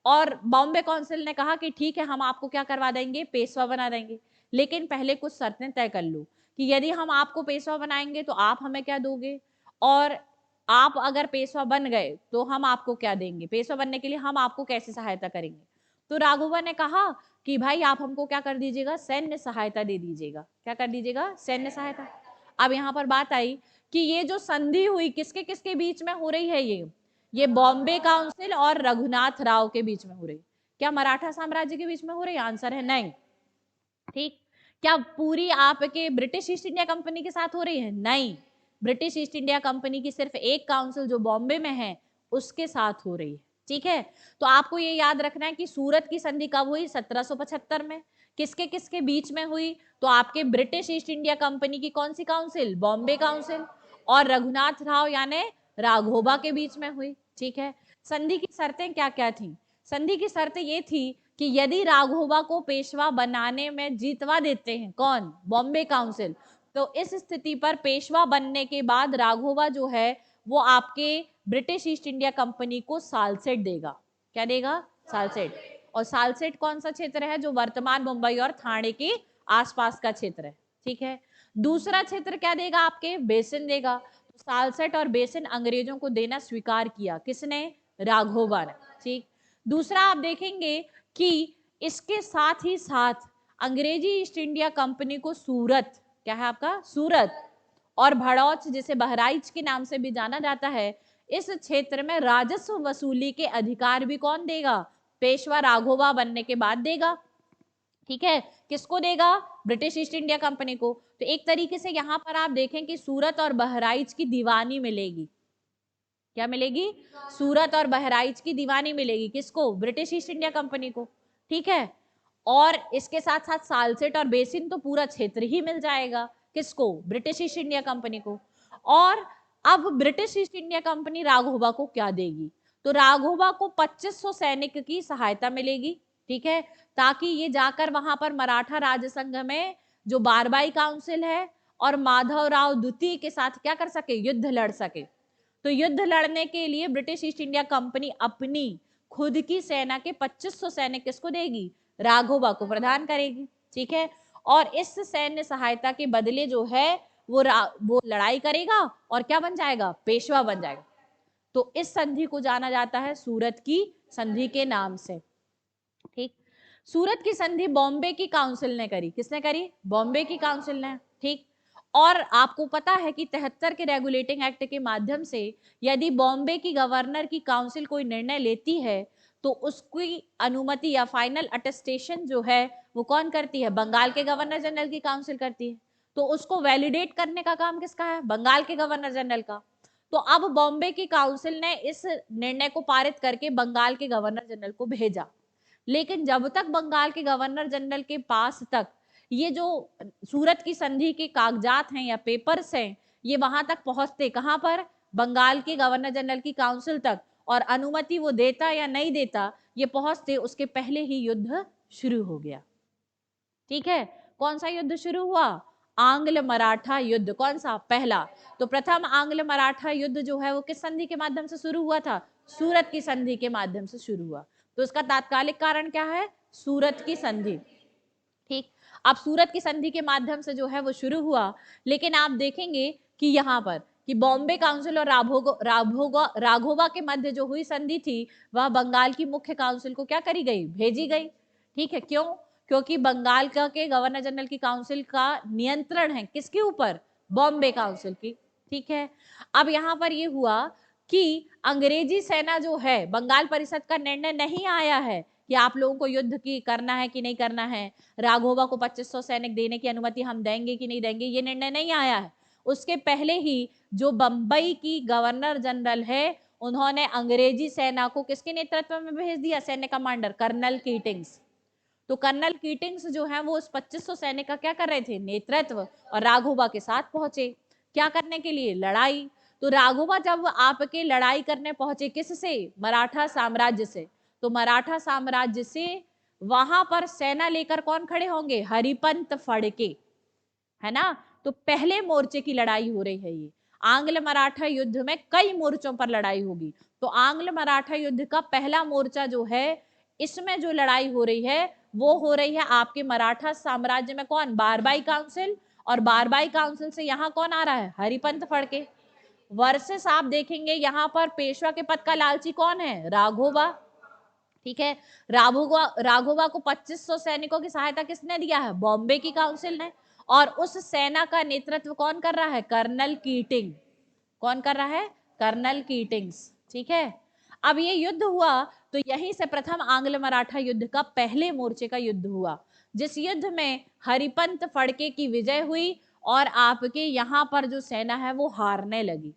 और बॉम्बे काउंसिल ने कहा कि ठीक है हम आपको क्या करवा देंगे, पेशवा बना देंगे, लेकिन पहले कुछ शर्तें तय कर लो कि यदि हम आपको पेशवा बनाएंगे तो आप हमें क्या दोगे, और आप अगर पेशवा बन गए तो हम आपको क्या देंगे, पेशवा बनने के लिए हम आपको कैसे सहायता करेंगे। तो राघोबा ने कहा कि भाई आप हमको क्या कर दीजिएगा, सैन्य सहायता दे दीजिएगा। क्या कर दीजिएगा, सैन्य सहायता। अब यहाँ पर बात आई कि ये जो संधि हुई किसके किसके बीच में हो रही है, ये बॉम्बे काउंसिल और रघुनाथ राव के बीच में हो रही। क्या मराठा साम्राज्य के बीच में हो रही, आंसर है नहीं। ठीक, क्या पूरी आपके ब्रिटिश ईस्ट इंडिया कंपनी के साथ हो रही है, नहीं। ब्रिटिश ईस्ट इंडिया कंपनी की सिर्फ एक काउंसिल जो बॉम्बे में है उसके साथ हो रही है। ठीक है, तो आपको ये याद रखना है कि सूरत की संधि कब हुई, 1775 में। किसके किसके बीच में हुई, तो आपके ब्रिटिश ईस्ट इंडिया कंपनी की कौन सी काउंसिल, बॉम्बे काउंसिल, और रघुनाथ राव यानी राघोबा के बीच में हुई। ठीक है, संधि की शर्तें क्या क्या थी, संधि की शर्तें ये थी कि यदि राघोबा को पेशवा बनाने में जीतवा देते हैं कौन, बॉम्बे काउंसिल, तो इस स्थिति पर पेशवा बनने के बाद राघोबा जो है वो आपके ब्रिटिश ईस्ट इंडिया कंपनी को सालसेट देगा। क्या देगा? सालसेट। और सालसेट कौन सा क्षेत्र है? जो वर्तमान मुंबई और ठाणे के आसपास का क्षेत्र है। ठीक है। दूसरा क्षेत्र क्या देगा? आपके बेसिन देगा। तो सालसेट और बेसिन अंग्रेजों को देना स्वीकार किया। किसने? राघोबा ने। ठीक। दूसरा आप देखेंगे कि इसके साथ ही साथ अंग्रेजी ईस्ट इंडिया कंपनी को सूरत, क्या है आपका? सूरत और भड़ौच, जिसे बहराइच के नाम से भी जाना जाता है, इस क्षेत्र में राजस्व वसूली के अधिकार भी कौन देगा? पेशवा राघोबा बनने के बाद देगा। ठीक है। किसको देगा? ब्रिटिश ईस्ट इंडिया कंपनी को। तो एक तरीके से यहां पर आप देखें कि सूरत और बहराइच की दीवानी मिलेगी। क्या मिलेगी? सूरत और बहराइच की दीवानी मिलेगी। किसको? ब्रिटिश ईस्ट इंडिया कंपनी को। ठीक है। और इसके साथ साथ सालसेट और बेसिन तो पूरा क्षेत्र ही मिल जाएगा। किसको? ब्रिटिश ईस्ट इंडिया कंपनी को। और अब British East India company Raghoba को क्या देगी? तो राघोबा को 2500 सैनिक की सहायता मिलेगी। ठीक है। ताकि ये जाकर वहां पर मराठा राजसंघ में जो बारबाई काउंसिल है और माधवराव द्वितीय के साथ क्या कर सके? युद्ध लड़ सके। तो युद्ध लड़ने के लिए ब्रिटिश ईस्ट इंडिया कंपनी अपनी खुद की सेना के 2500 सैनिक किसको देगी? राघोबा को प्रदान करेगी। ठीक है। और इस सैन्य सहायता के बदले जो है वो लड़ाई करेगा और क्या बन जाएगा? पेशवा बन जाएगा। तो इस संधि को जाना जाता है सूरत की संधि के नाम से। ठीक। सूरत की संधि बॉम्बे की काउंसिल ने करी। किसने करी? बॉम्बे की काउंसिल ने। ठीक। और आपको पता है कि 73 के रेगुलेटिंग एक्ट के माध्यम से यदि बॉम्बे की गवर्नर की काउंसिल कोई निर्णय लेती है तो उसकी अनुमति या फाइनल अटेस्टेशन जो है वो कौन करती है? बंगाल के गवर्नर जनरल की काउंसिल करती है। तो उसको वैलिडेट करने का काम किसका है? बंगाल के गवर्नर जनरल का। तो अब बॉम्बे की काउंसिल ने इस निर्णय को पारित करके बंगाल के गवर्नर जनरल को भेजा। लेकिन जब तक बंगाल के गवर्नर जनरल के पास तक ये जो सूरत की संधि के कागजात हैं या पेपर्स हैं, ये वहां तक पहुंचते, कहां पर? बंगाल के गवर्नर जनरल की काउंसिल तक, और अनुमति वो देता या नहीं देता ये पहुंचते, उसके पहले ही युद्ध शुरू हो गया। ठीक है। कौन सा युद्ध शुरू हुआ? आंग्ल मराठा युद्ध। कौन सा? पहला। तो प्रथम आंग्ल मराठा युद्ध जो है वो किस संधि के माध्यम से शुरू हुआ था? सूरत की संधि के माध्यम से शुरू हुआ। तो इसका तात्कालिक कारण क्या है? सूरत की संधि। ठीक। अब सूरत की संधि के माध्यम से जो है वो शुरू हुआ, लेकिन आप देखेंगे कि यहाँ पर कि बॉम्बे काउंसिल और राघोबा के मध्य जो हुई संधि थी वह बंगाल की मुख्य काउंसिल को क्या करी गई? भेजी गई। ठीक है। क्यों? क्योंकि बंगाल का के गवर्नर जनरल की काउंसिल का नियंत्रण है किसके ऊपर? बॉम्बे काउंसिल की। ठीक है। अब यहाँ पर ये हुआ कि अंग्रेजी सेना जो है, बंगाल परिषद का निर्णय नहीं आया है कि आप लोगों को युद्ध की करना है कि नहीं करना है, राघोबा को 2500 सैनिक देने की अनुमति हम देंगे कि नहीं देंगे, ये निर्णय नहीं आया है। उसके पहले ही जो बंबई की गवर्नर जनरल है उन्होंने अंग्रेजी सेना को किसके नेतृत्व में भेज दिया? सैन्य कमांडर कर्नल कीटिंग्स। तो कर्नल कीटिंग्स जो है वो उस 2500 सैनिक का क्या कर रहे थे? नेतृत्व। और राघोबा के साथ पहुंचे क्या करने के लिए? लड़ाई। तो राघोबा जब आपके लड़ाई करने पहुंचे किससे? मराठा साम्राज्य से। तो मराठा साम्राज्य से वहां पर सेना लेकर कौन खड़े होंगे? हरिपंत फड़के, है ना। तो पहले मोर्चे की लड़ाई हो रही है ये। आंग्ल मराठा युद्ध में कई मोर्चों पर लड़ाई होगी। तो आंग्ल मराठा युद्ध का पहला मोर्चा जो है, इसमें जो लड़ाई हो रही है वो हो रही है आपके मराठा साम्राज्य में। कौन? बारबाई काउंसिल। और बारबाई काउंसिल से यहाँ कौन आ रहा है? हरिपंत फड़के। वर्सेस आप देखेंगे यहाँ पर पेशवा के पद का लालची कौन है? राघोबा। ठीक है। राघोबा को 2500 सैनिकों की सहायता किसने दिया है? बॉम्बे की काउंसिल ने। और उस सेना का नेतृत्व कौन कर रहा है? Colonel Keating. कौन कर रहा है? Colonel Keatings. ठीक है। अब ये युद्ध हुआ तो यहीं से प्रथम आंग्ल मराठा युद्ध का पहले मोर्चे का युद्ध हुआ, जिस युद्ध में हरिपंत फड़के की विजय हुई और आपके यहाँ पर जो सेना है वो हारने लगी।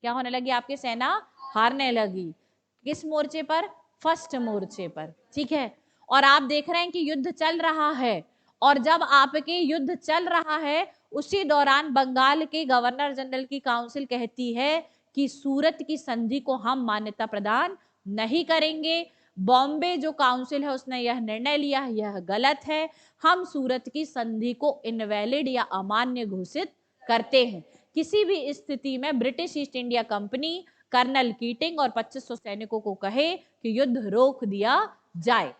क्या होने लगी? आपकी सेना हारने लगी। किस मोर्चे पर? फर्स्ट मोर्चे पर। ठीक है। और आप देख रहे हैं कि युद्ध चल रहा है, और जब आपके युद्ध चल रहा है उसी दौरान बंगाल के गवर्नर जनरल की काउंसिल कहती है कि सूरत की संधि को हम मान्यता प्रदान नहीं करेंगे। बॉम्बे जो काउंसिल है उसने यह निर्णय लिया है, यह गलत है। हम सूरत की संधि को इनवैलिड या अमान्य घोषित करते हैं। किसी भी स्थिति में British East India Company colonel Keating और 2500 सैनिकों को कहे कि युद्ध रोक दिया जाए।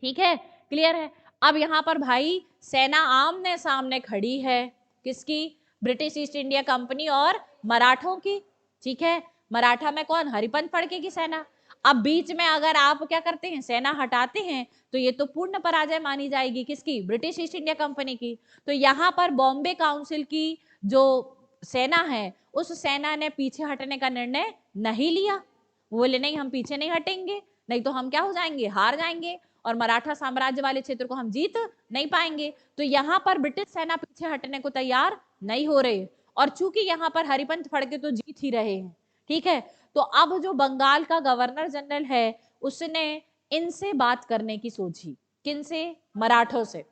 ठीक है, क्लियर है। अब यहां पर भाई सेना आमने सामने खड़ी है, किसकी? ब्रिटिश ईस्ट इंडिया कंपनी और मराठों की। ठीक है, मराठा में कौन? हरिपंत फड़के की सेना। अब बीच में अगर आप क्या करते हैं, सेना हटाते हैं, तो ये तो पूर्ण पराजय मानी जाएगी, किसकी? ब्रिटिश ईस्ट इंडिया कंपनी की। तो यहाँ पर बॉम्बे काउंसिल की जो सेना है, उस सेना ने पीछे हटने का निर्णय नहीं लिया। वो बोले नहीं, हम पीछे नहीं हटेंगे, नहीं तो हम क्या हो जाएंगे, हार जाएंगे और मराठा साम्राज्य वाले क्षेत्र को हम जीत नहीं पाएंगे। तो यहाँ पर ब्रिटिश सेना पीछे हटने को तैयार नहीं हो रही, और चूंकि यहाँ पर हरिपंत फड़के तो जीत ही रहे हैं। ठीक है, तो अब जो बंगाल का गवर्नर जनरल है, उसने इनसे बात करने की सोची। किनसे? मराठों से,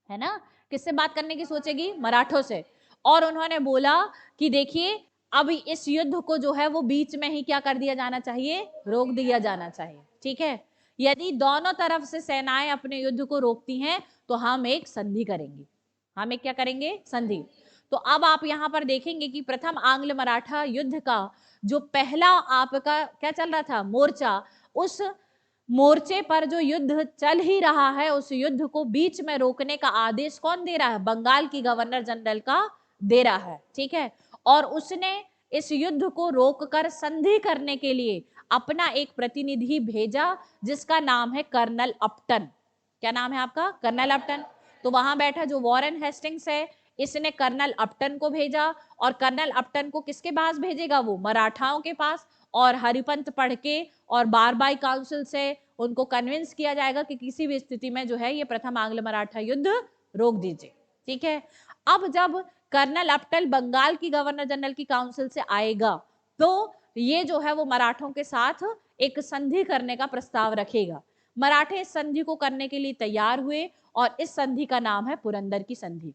है ना। किससे बात करने की सोचेगी? मराठों से। और उन्होंने बोला कि देखिए, अब इस युद्ध को जो है वो बीच में ही क्या कर दिया जाना चाहिए, रोक दिया जाना चाहिए। ठीक है, यदि दोनों तरफ से सेनाएं अपने युद्ध को रोकती हैं तो हम एक संधि करेंगे। हम एक क्या करेंगे? संधि। तो अब आप यहां पर देखेंगे कि प्रथम आंग्ल मराठा युद्ध का जो पहला आपका क्या चल रहा था, मोर्चा, उस मोर्चे पर जो युद्ध चल ही रहा है, उस युद्ध को बीच में रोकने का आदेश कौन दे रहा है? बंगाल की गवर्नर जनरल का दे रहा है। ठीक है, और उसने इस युद्ध को रोककर संधि करने के लिए अपना एक प्रतिनिधि भेजा, जिसका नाम है कर्नल अपटन। क्या नाम है आपका? कर्नल अपटन। तो वहां बैठा जो वॉरेन हेस्टिंग्स है, इसने कर्नल अपटन को भेजा, और कर्नल अपटन को किसके पास भेजेगा? वो मराठाओं के पास। और हरिपंत पढ़ के और बारबाई काउंसिल से उनको कन्विंस किया जाएगा कि किसी भी स्थिति में जो है ये प्रथम आंग्ल मराठा युद्ध रोक दीजिए। ठीक है, अब जब कर्नल अपटन बंगाल की गवर्नर जनरल की काउंसिल से आएगा, तो ये जो है वो मराठों के साथ एक संधि करने का प्रस्ताव रखेगा। मराठे इस संधि को करने के लिए तैयार हुए, और इस संधि का नाम है पुरंदर की संधि।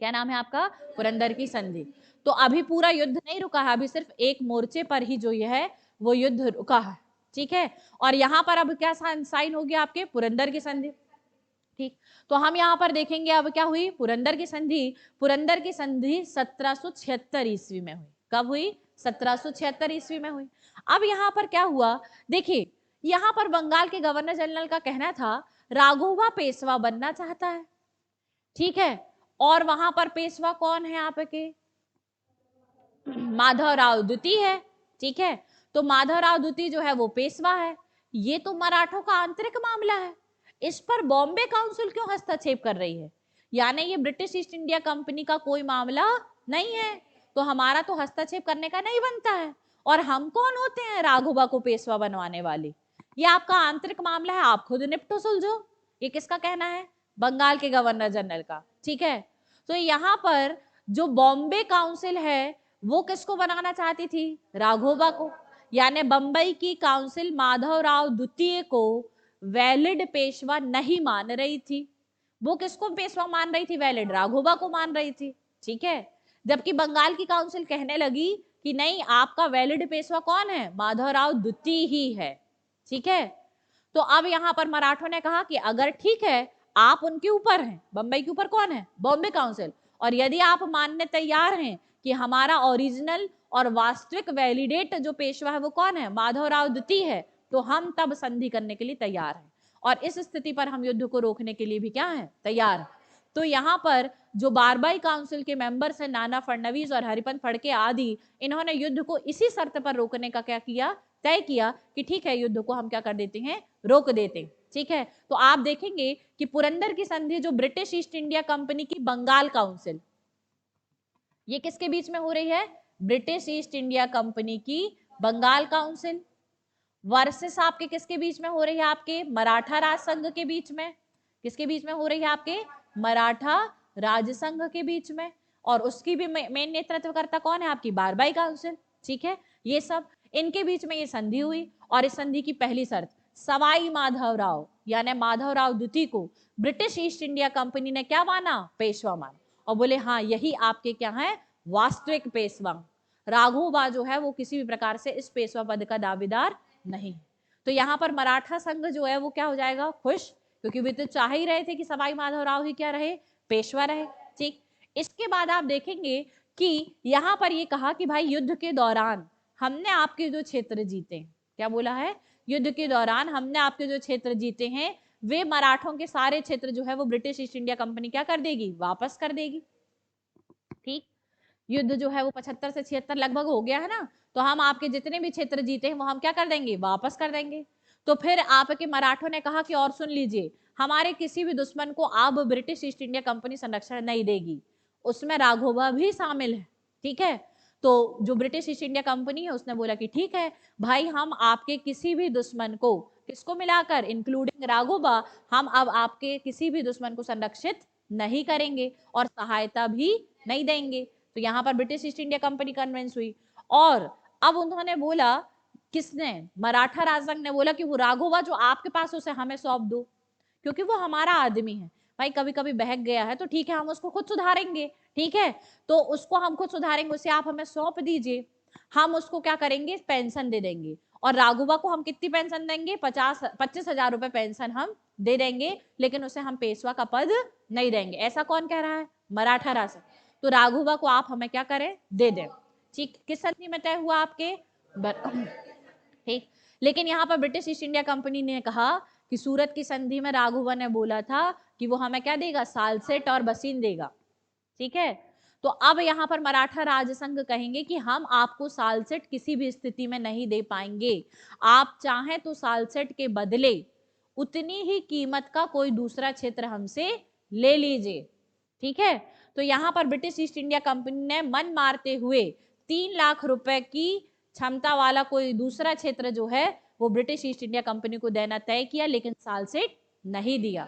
क्या नाम है आपका? पुरंदर की संधि। तो अभी पूरा युद्ध नहीं रुका है, अभी सिर्फ एक मोर्चे पर ही जो यह है वो युद्ध रुका है। ठीक है, और यहां पर अब क्या साइन हो गया आपके? पुरंदर की संधि। ठीक, तो हम यहाँ पर देखेंगे अब क्या हुई? पुरंदर की संधि। पुरंदर की संधि 1776 ईस्वी में हुई। कब हुई? 1776 ईस्वी में हुई। अब यहाँ पर क्या हुआ, देखिए, यहाँ पर बंगाल के गवर्नर जनरल का कहना था राघोबा पेशवा बनना चाहता है। ठीक है, और वहां पर पेशवा कौन है आपके? माधवराव द्वितीय है। ठीक है, तो माधवराव द्वितीय जो है वो पेशवा है। ये तो मराठों का आंतरिक मामला है, इस पर बॉम्बे काउंसिल क्यों हस्तक्षेप कर रही है? यानी ये ब्रिटिश ईस्ट इंडिया कंपनी का कोई मामला नहीं है, तो हमारा तो हस्तक्षेप करने का नहीं बनता है। और हम कौन होते हैं राघोबा को पेशवा बनवाने वाले? ये आपका आंतरिक मामला है, आप खुद निपटो सुलझो। ये किसका कहना है? बंगाल के गवर्नर जनरल का। ठीक है, तो यहाँ पर जो बॉम्बे काउंसिल है वो किसको बनाना चाहती थी? राघोबा को। यानी बंबई की काउंसिल माधवराव द्वितीय को वैलिड पेशवा नहीं मान रही थी। वो किसको पेशवा मान रही थी? वैलिड, राघोबा को मान रही थी। ठीक है, जबकि बंगाल की काउंसिल कहने लगी कि नहीं, आपका वैलिड पेशवा कौन है? माधवराव द्वितीय ही है। ठीक है, तो अब यहां पर मराठों ने कहा कि अगर ठीक है, आप उनके ऊपर हैं, बंबई के ऊपर कौन है? बॉम्बे काउंसिल, और यदि आप मानने तैयार हैं कि हमारा ओरिजिनल और वास्तविक वैलिडेट जो पेशवा है वो कौन है? माधवराव द्वितीय है, तो हम तब संधि करने के लिए तैयार हैं, और इस स्थिति पर हम युद्ध को रोकने के लिए भी क्या है? तैयार है। तो यहाँ पर जो बारबाई काउंसिल के मेंबर्स हैं, नाना फडणवीस और हरिपंत फड़के आदि, इन्होंने युद्ध को इसी शर्त पर रोकने का क्या किया? तय किया कि ठीक है, युद्ध को हम क्या कर देते हैं? रोक देते हैं। ठीक है, तो आप देखेंगे कि पुरंदर की संधि जो ब्रिटिश ईस्ट इंडिया कंपनी की बंगाल काउंसिल, ये किसके बीच में हो रही है? ब्रिटिश ईस्ट इंडिया कंपनी की बंगाल काउंसिल वर्सेस आपके किसके बीच में हो रही है? आपके मराठा राज संघ के बीच में। किसके बीच में हो रही है? आपके मराठा राज संघ के बीच में। और उसकी भी मेन नेतृत्वकर्ता कौन है? आपकी बारबाई काउंसिल। ठीक है, ये सब इनके बीच में ये संधि हुई, और इस संधि की पहली शर्त, सवाई माधवराव यानी माधवराव द्वितीय को ब्रिटिश ईस्ट इंडिया कंपनी ने क्या माना? पेशवा माना, और बोले हाँ, यही आपके क्या है? वास्तविक पेशवा। राघोबा जो है वो किसी भी प्रकार से इस पेशवा पद का दावेदार नहीं। तो यहाँ पर मराठा संघ जो है वो क्या हो जाएगा? खुश, क्योंकि वे तो चाह ही रहे थे कि सवाई माधवराव ही क्या रहे? पेशवा रहे। ठीक, इसके बाद आप देखेंगे कि यहाँ पर ये कहा कि भाई युद्ध के दौरान हमने आपके जो क्षेत्र जीते, क्या बोला है, युद्ध के दौरान हमने आपके जो क्षेत्र जीते हैं वे मराठों के सारे क्षेत्र जो है वो ब्रिटिश ईस्ट इंडिया कंपनी क्या कर देगी, वापस कर देगी। ठीक, युद्ध जो है वो 75 से 76 लगभग हो गया है ना, तो हम आपके जितने भी क्षेत्र जीते हैं वो हम क्या कर देंगे, वापस कर देंगे। तो फिर आपके मराठों ने कहा कि और सुन लीजिए, हमारे किसी भी दुश्मन को अब ब्रिटिश ईस्ट इंडिया कंपनी संरक्षण नहीं देगी, उसमें राघोबा भी शामिल है। ठीक है, तो जो ब्रिटिश ईस्ट इंडिया कंपनी है उसने बोला कि ठीक है भाई, हम आपके किसी भी दुश्मन को, किसको मिलाकर, इंक्लूडिंग राघोबा, हम अब आपके किसी भी दुश्मन को संरक्षित नहीं करेंगे और सहायता भी नहीं देंगे। तो यहाँ पर British East India company convince हुई। और अब उन्होंने बोला, किसने, मराठा राजसंघ ने बोला कि वो राघोबा जो आपके पास उसे हमें सौंप दो, क्योंकि वो हमारा आदमी है। भाई कभी कभी बहक गया है तो ठीक है, हम उसको खुद सुधारेंगे। ठीक है, तो उसको हम खुद सुधारेंगे, उसे आप हमें सौंप दीजिए, हम उसको क्या करेंगे, पेंशन दे देंगे। और राघोबा को हम कितनी पेंशन देंगे, 25,000 रुपए पेंशन हम दे देंगे, लेकिन उसे हम पेशवा का पद नहीं देंगे। ऐसा कौन कह रहा है, मराठा राजा। तो राघोबा को आप हमें क्या करें, दे दें। ठीक, किस संधि में तय हुआ आपके, ठीक। लेकिन यहाँ पर ब्रिटिश ईस्ट इंडिया कंपनी ने कहा कि सूरत की संधि में राघोबा ने बोला था कि वो हमें क्या देगा, सालसेट और बसीन देगा। ठीक है, तो अब यहाँ पर मराठा राजसंघ कहेंगे कि हम आपको सालसेट किसी भी स्थिति में नहीं दे पाएंगे, आप चाहें तो सालसेट के बदले उतनी ही कीमत का कोई दूसरा क्षेत्र हमसे ले लीजिए। ठीक है, तो यहाँ पर ब्रिटिश ईस्ट इंडिया कंपनी ने मन मारते हुए 3 लाख रुपए की क्षमता वाला कोई दूसरा क्षेत्र जो है वो ब्रिटिश ईस्ट इंडिया कंपनी को देना तय किया, लेकिन सालसेट नहीं दिया।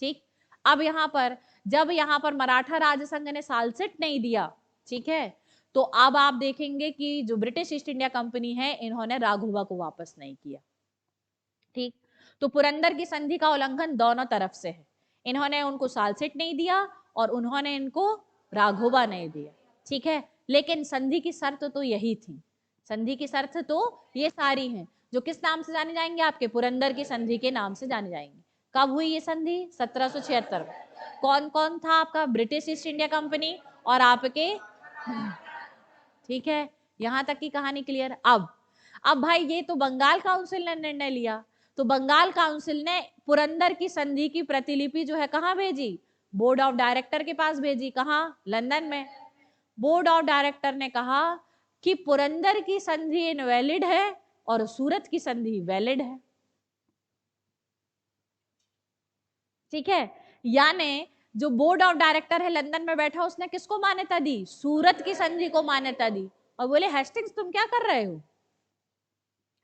ठीक, अब यहाँ पर जब यहाँ पर मराठा राजसंघ ने सालसेट नहीं दिया, ठीक है, तो अब आप देखेंगे कि जो ब्रिटिश ईस्ट इंडिया कंपनी है इन्होंने राघोबा को वापस नहीं किया। ठीक, तो पुरंदर की संधि का उल्लंघन दोनों तरफ से है, इन्होंने उनको सालसेट नहीं दिया और उन्होंने इनको राघोबा नहीं दिया। ठीक है, लेकिन संधि की शर्त तो यही थी, संधि की शर्त तो ये सारी हैं जो किस नाम से जाने जाएंगे, आपके पुरंदर की संधि के नाम से जाने जाएंगे। कब हुई ये संधि, 1776 में। कौन कौन था आपका, ब्रिटिश ईस्ट इंडिया कंपनी और आपके, ठीक है, यहां तक की कहानी क्लियर। अब भाई ये तो बंगाल काउंसिल ने निर्णय लिया, तो बंगाल काउंसिल ने पुरंदर की संधि की प्रतिलिपि जो है कहाँ भेजी, बोर्ड ऑफ डायरेक्टर के पास भेजी, कहाँ, लंदन में। बोर्ड ऑफ डायरेक्टर ने कहा कि पुरंदर की संधि इनवैलिड है और सूरत की संधि वैलिड है। ठीक है, यानी जो बोर्ड ऑफ डायरेक्टर है लंदन में बैठा, उसने किसको मान्यता दी, सूरत की संधि को मान्यता दी, और बोले हेस्टिंग्स तुम क्या कर रहे हो,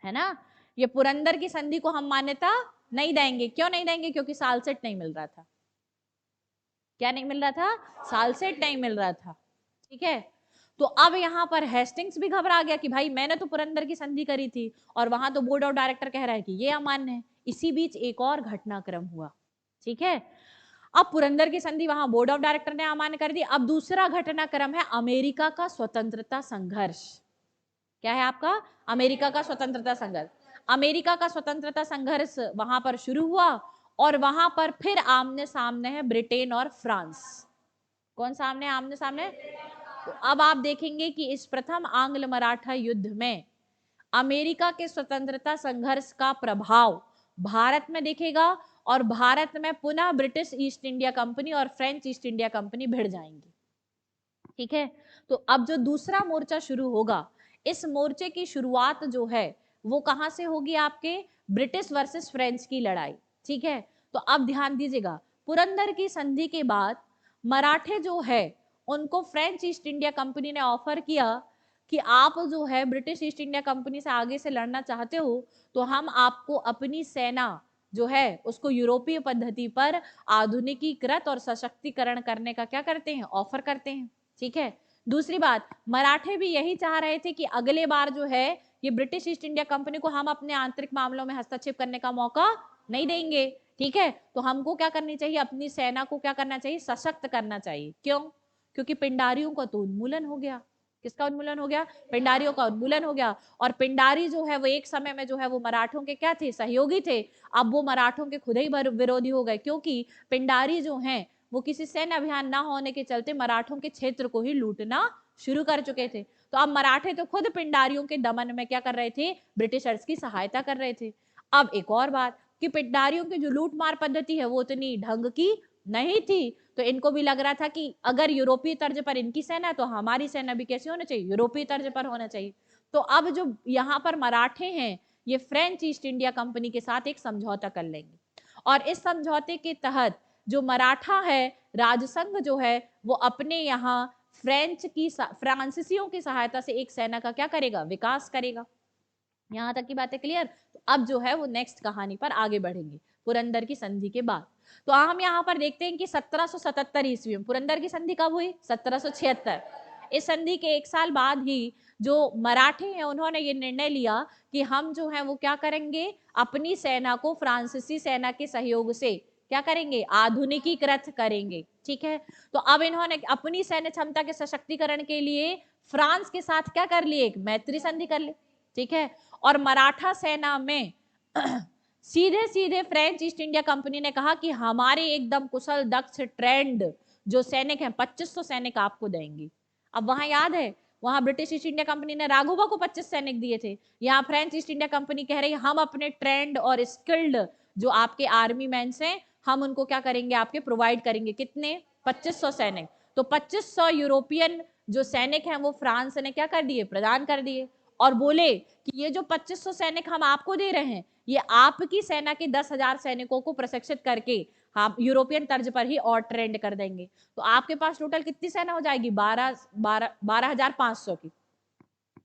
है ना, ये पुरंदर की संधि को हम मान्यता नहीं देंगे। क्यों नहीं देंगे, क्योंकि सालसेट नहीं मिल रहा था। क्या नहीं मिल रहा था, सालसेट नहीं मिल रहा था। ठीक है, तो अब यहाँ पर हेस्टिंग्स भी घबरा गया कि भाई मैंने तो पुरंदर की संधि करी थी और वहां तो बोर्ड ऑफ डायरेक्टर कह रहा है कि ये अमान्य है। इसी बीच एक और घटनाक्रम हुआ। ठीक है, अब पुरंदर की संधि वहां बोर्ड ऑफ डायरेक्टर ने अमान्य कर दी। अब दूसरा घटनाक्रम है अमेरिका का स्वतंत्रता संघर्ष। क्या है आपका, अमेरिका का स्वतंत्रता संघर्ष। अमेरिका का स्वतंत्रता संघर्ष वहां पर शुरू हुआ और वहां पर फिर आमने सामने है ब्रिटेन और फ्रांस। कौन सामने, आमने सामने। तो अब आप देखेंगे कि इस प्रथम आंग्ल मराठा युद्ध में अमेरिका के स्वतंत्रता संघर्ष का प्रभाव भारत में दिखेगा और भारत में पुनः ब्रिटिश ईस्ट इंडिया कंपनी और फ्रेंच ईस्ट इंडिया कंपनी भिड़ जाएंगी। ठीक है, तो अब जो दूसरा मोर्चा शुरू होगा, इस मोर्चे की शुरुआत जो है वो कहां से होगी, आपके ब्रिटिश वर्सेस फ्रेंच की लड़ाई। ठीक है, तो अब ध्यान दीजिएगा, पुरंदर की संधि के बाद मराठे जो है उनको फ्रेंच ईस्ट इंडिया कंपनी ने ऑफर किया कि आप जो है ब्रिटिश ईस्ट इंडिया कंपनी से आगे से लड़ना चाहते हो तो हम आपको अपनी सेना जो है उसको यूरोपीय पद्धति पर आधुनिकीकृत और सशक्तिकरण करने का क्या करते हैं, ऑफर करते हैं। ठीक है, दूसरी बात, मराठे भी यही चाह रहे थे कि अगले बार जो है ये ब्रिटिश ईस्ट इंडिया कंपनी को हम अपने आंतरिक मामलों में हस्तक्षेप करने का मौका नहीं देंगे। ठीक है, तो हमको क्या करनी चाहिए, अपनी सेना को क्या करना चाहिए, सशक्त करना चाहिए। क्यों, क्योंकि पिंडारियों का तो उन्मूलन हो गया। किसका उन्मूलन हो गया, पिंडारियों का उन्मूलन हो गया। और पिंडारी जो है वो एक समय में जो है वो मराठों के क्या थे, सहयोगी थे। अब वो मराठों के खुद ही विरोधी हो गए, क्योंकि पिंडारी जो हैं वो किसी सैन्य अभियान ना होने के चलते मराठों के क्षेत्र को ही लूटना शुरू कर चुके थे। तो अब मराठे तो खुद पिंडारियों के दमन में क्या कर रहे थे, ब्रिटिशर्स की सहायता कर रहे थे। अब एक और बात कि पिंडारियों की जो लूट मार पद्धति है वो उतनी ढंग की नहीं थी, तो इनको भी लग रहा था कि अगर यूरोपीय तर्ज पर इनकी सेना है तो हमारी सेना भी कैसी होना चाहिए, यूरोपीय तर्ज पर होना चाहिए। तो अब जो यहाँ पर मराठे हैं ये फ्रेंच ईस्ट इंडिया कंपनी के साथ एक समझौता कर लेंगे, और इस समझौते के तहत जो मराठा है राजसंघ जो है वो अपने यहाँ फ्रांसीसियों की सहायता से एक सेना का क्या करेगा, विकास करेगा। यहाँ तक की बातें क्लियर। तो अब जो है वो नेक्स्ट कहानी पर आगे बढ़ेंगे पुरंदर की संधि के बाद। तो हम यहाँ पर देखते हैं कि 1777 ईस्वी में पुरंदर की संधि कब हुई, 1776। इस संधि के एक साल बाद ही जो मराठे हैं उन्होंने ये निर्णय लिया कि हम जो है वो क्या करेंगे, अपनी सेना को फ्रांसीसी सेना के सहयोग से क्या करेंगे, आधुनिकीकृत करेंगे। ठीक है, तो अब इन्होंने अपनी सैन्य क्षमता के सशक्तिकरण के लिए फ्रांस के साथ क्या कर लिए, एक मैत्री संधि कर ली। ठीक है, और मराठा सेना में सीधे सीधे फ्रेंच ईस्ट इंडिया कंपनी ने कहा कि हमारे एकदम कुशल दक्ष ट्रेंड जो सैनिक हैं 2500 सैनिक आपको देंगे। अब वहां याद है वहां ब्रिटिश ईस्ट इंडिया कंपनी ने राघोबा को 25 सैनिक दिए थे, यहाँ फ्रेंच ईस्ट इंडिया कंपनी कह रही है हम अपने ट्रेंड और स्किल्ड जो आपके आर्मी मैन हैं हम उनको क्या करेंगे, आपके प्रोवाइड करेंगे। कितने, 2500 सैनिक। तो 2500 यूरोपियन जो सैनिक हैं वो फ्रांस ने क्या कर दिए, प्रदान कर दिए, और बोले कि ये जो 2500 सैनिक हम आपको दे रहे हैं ये आपकी सेना के 10,000 सैनिकों को प्रशिक्षित करके हम यूरोपियन तर्ज पर ही और ट्रेंड कर देंगे। तो आपके पास टोटल कितनी सेना हो जाएगी, 12,500 की।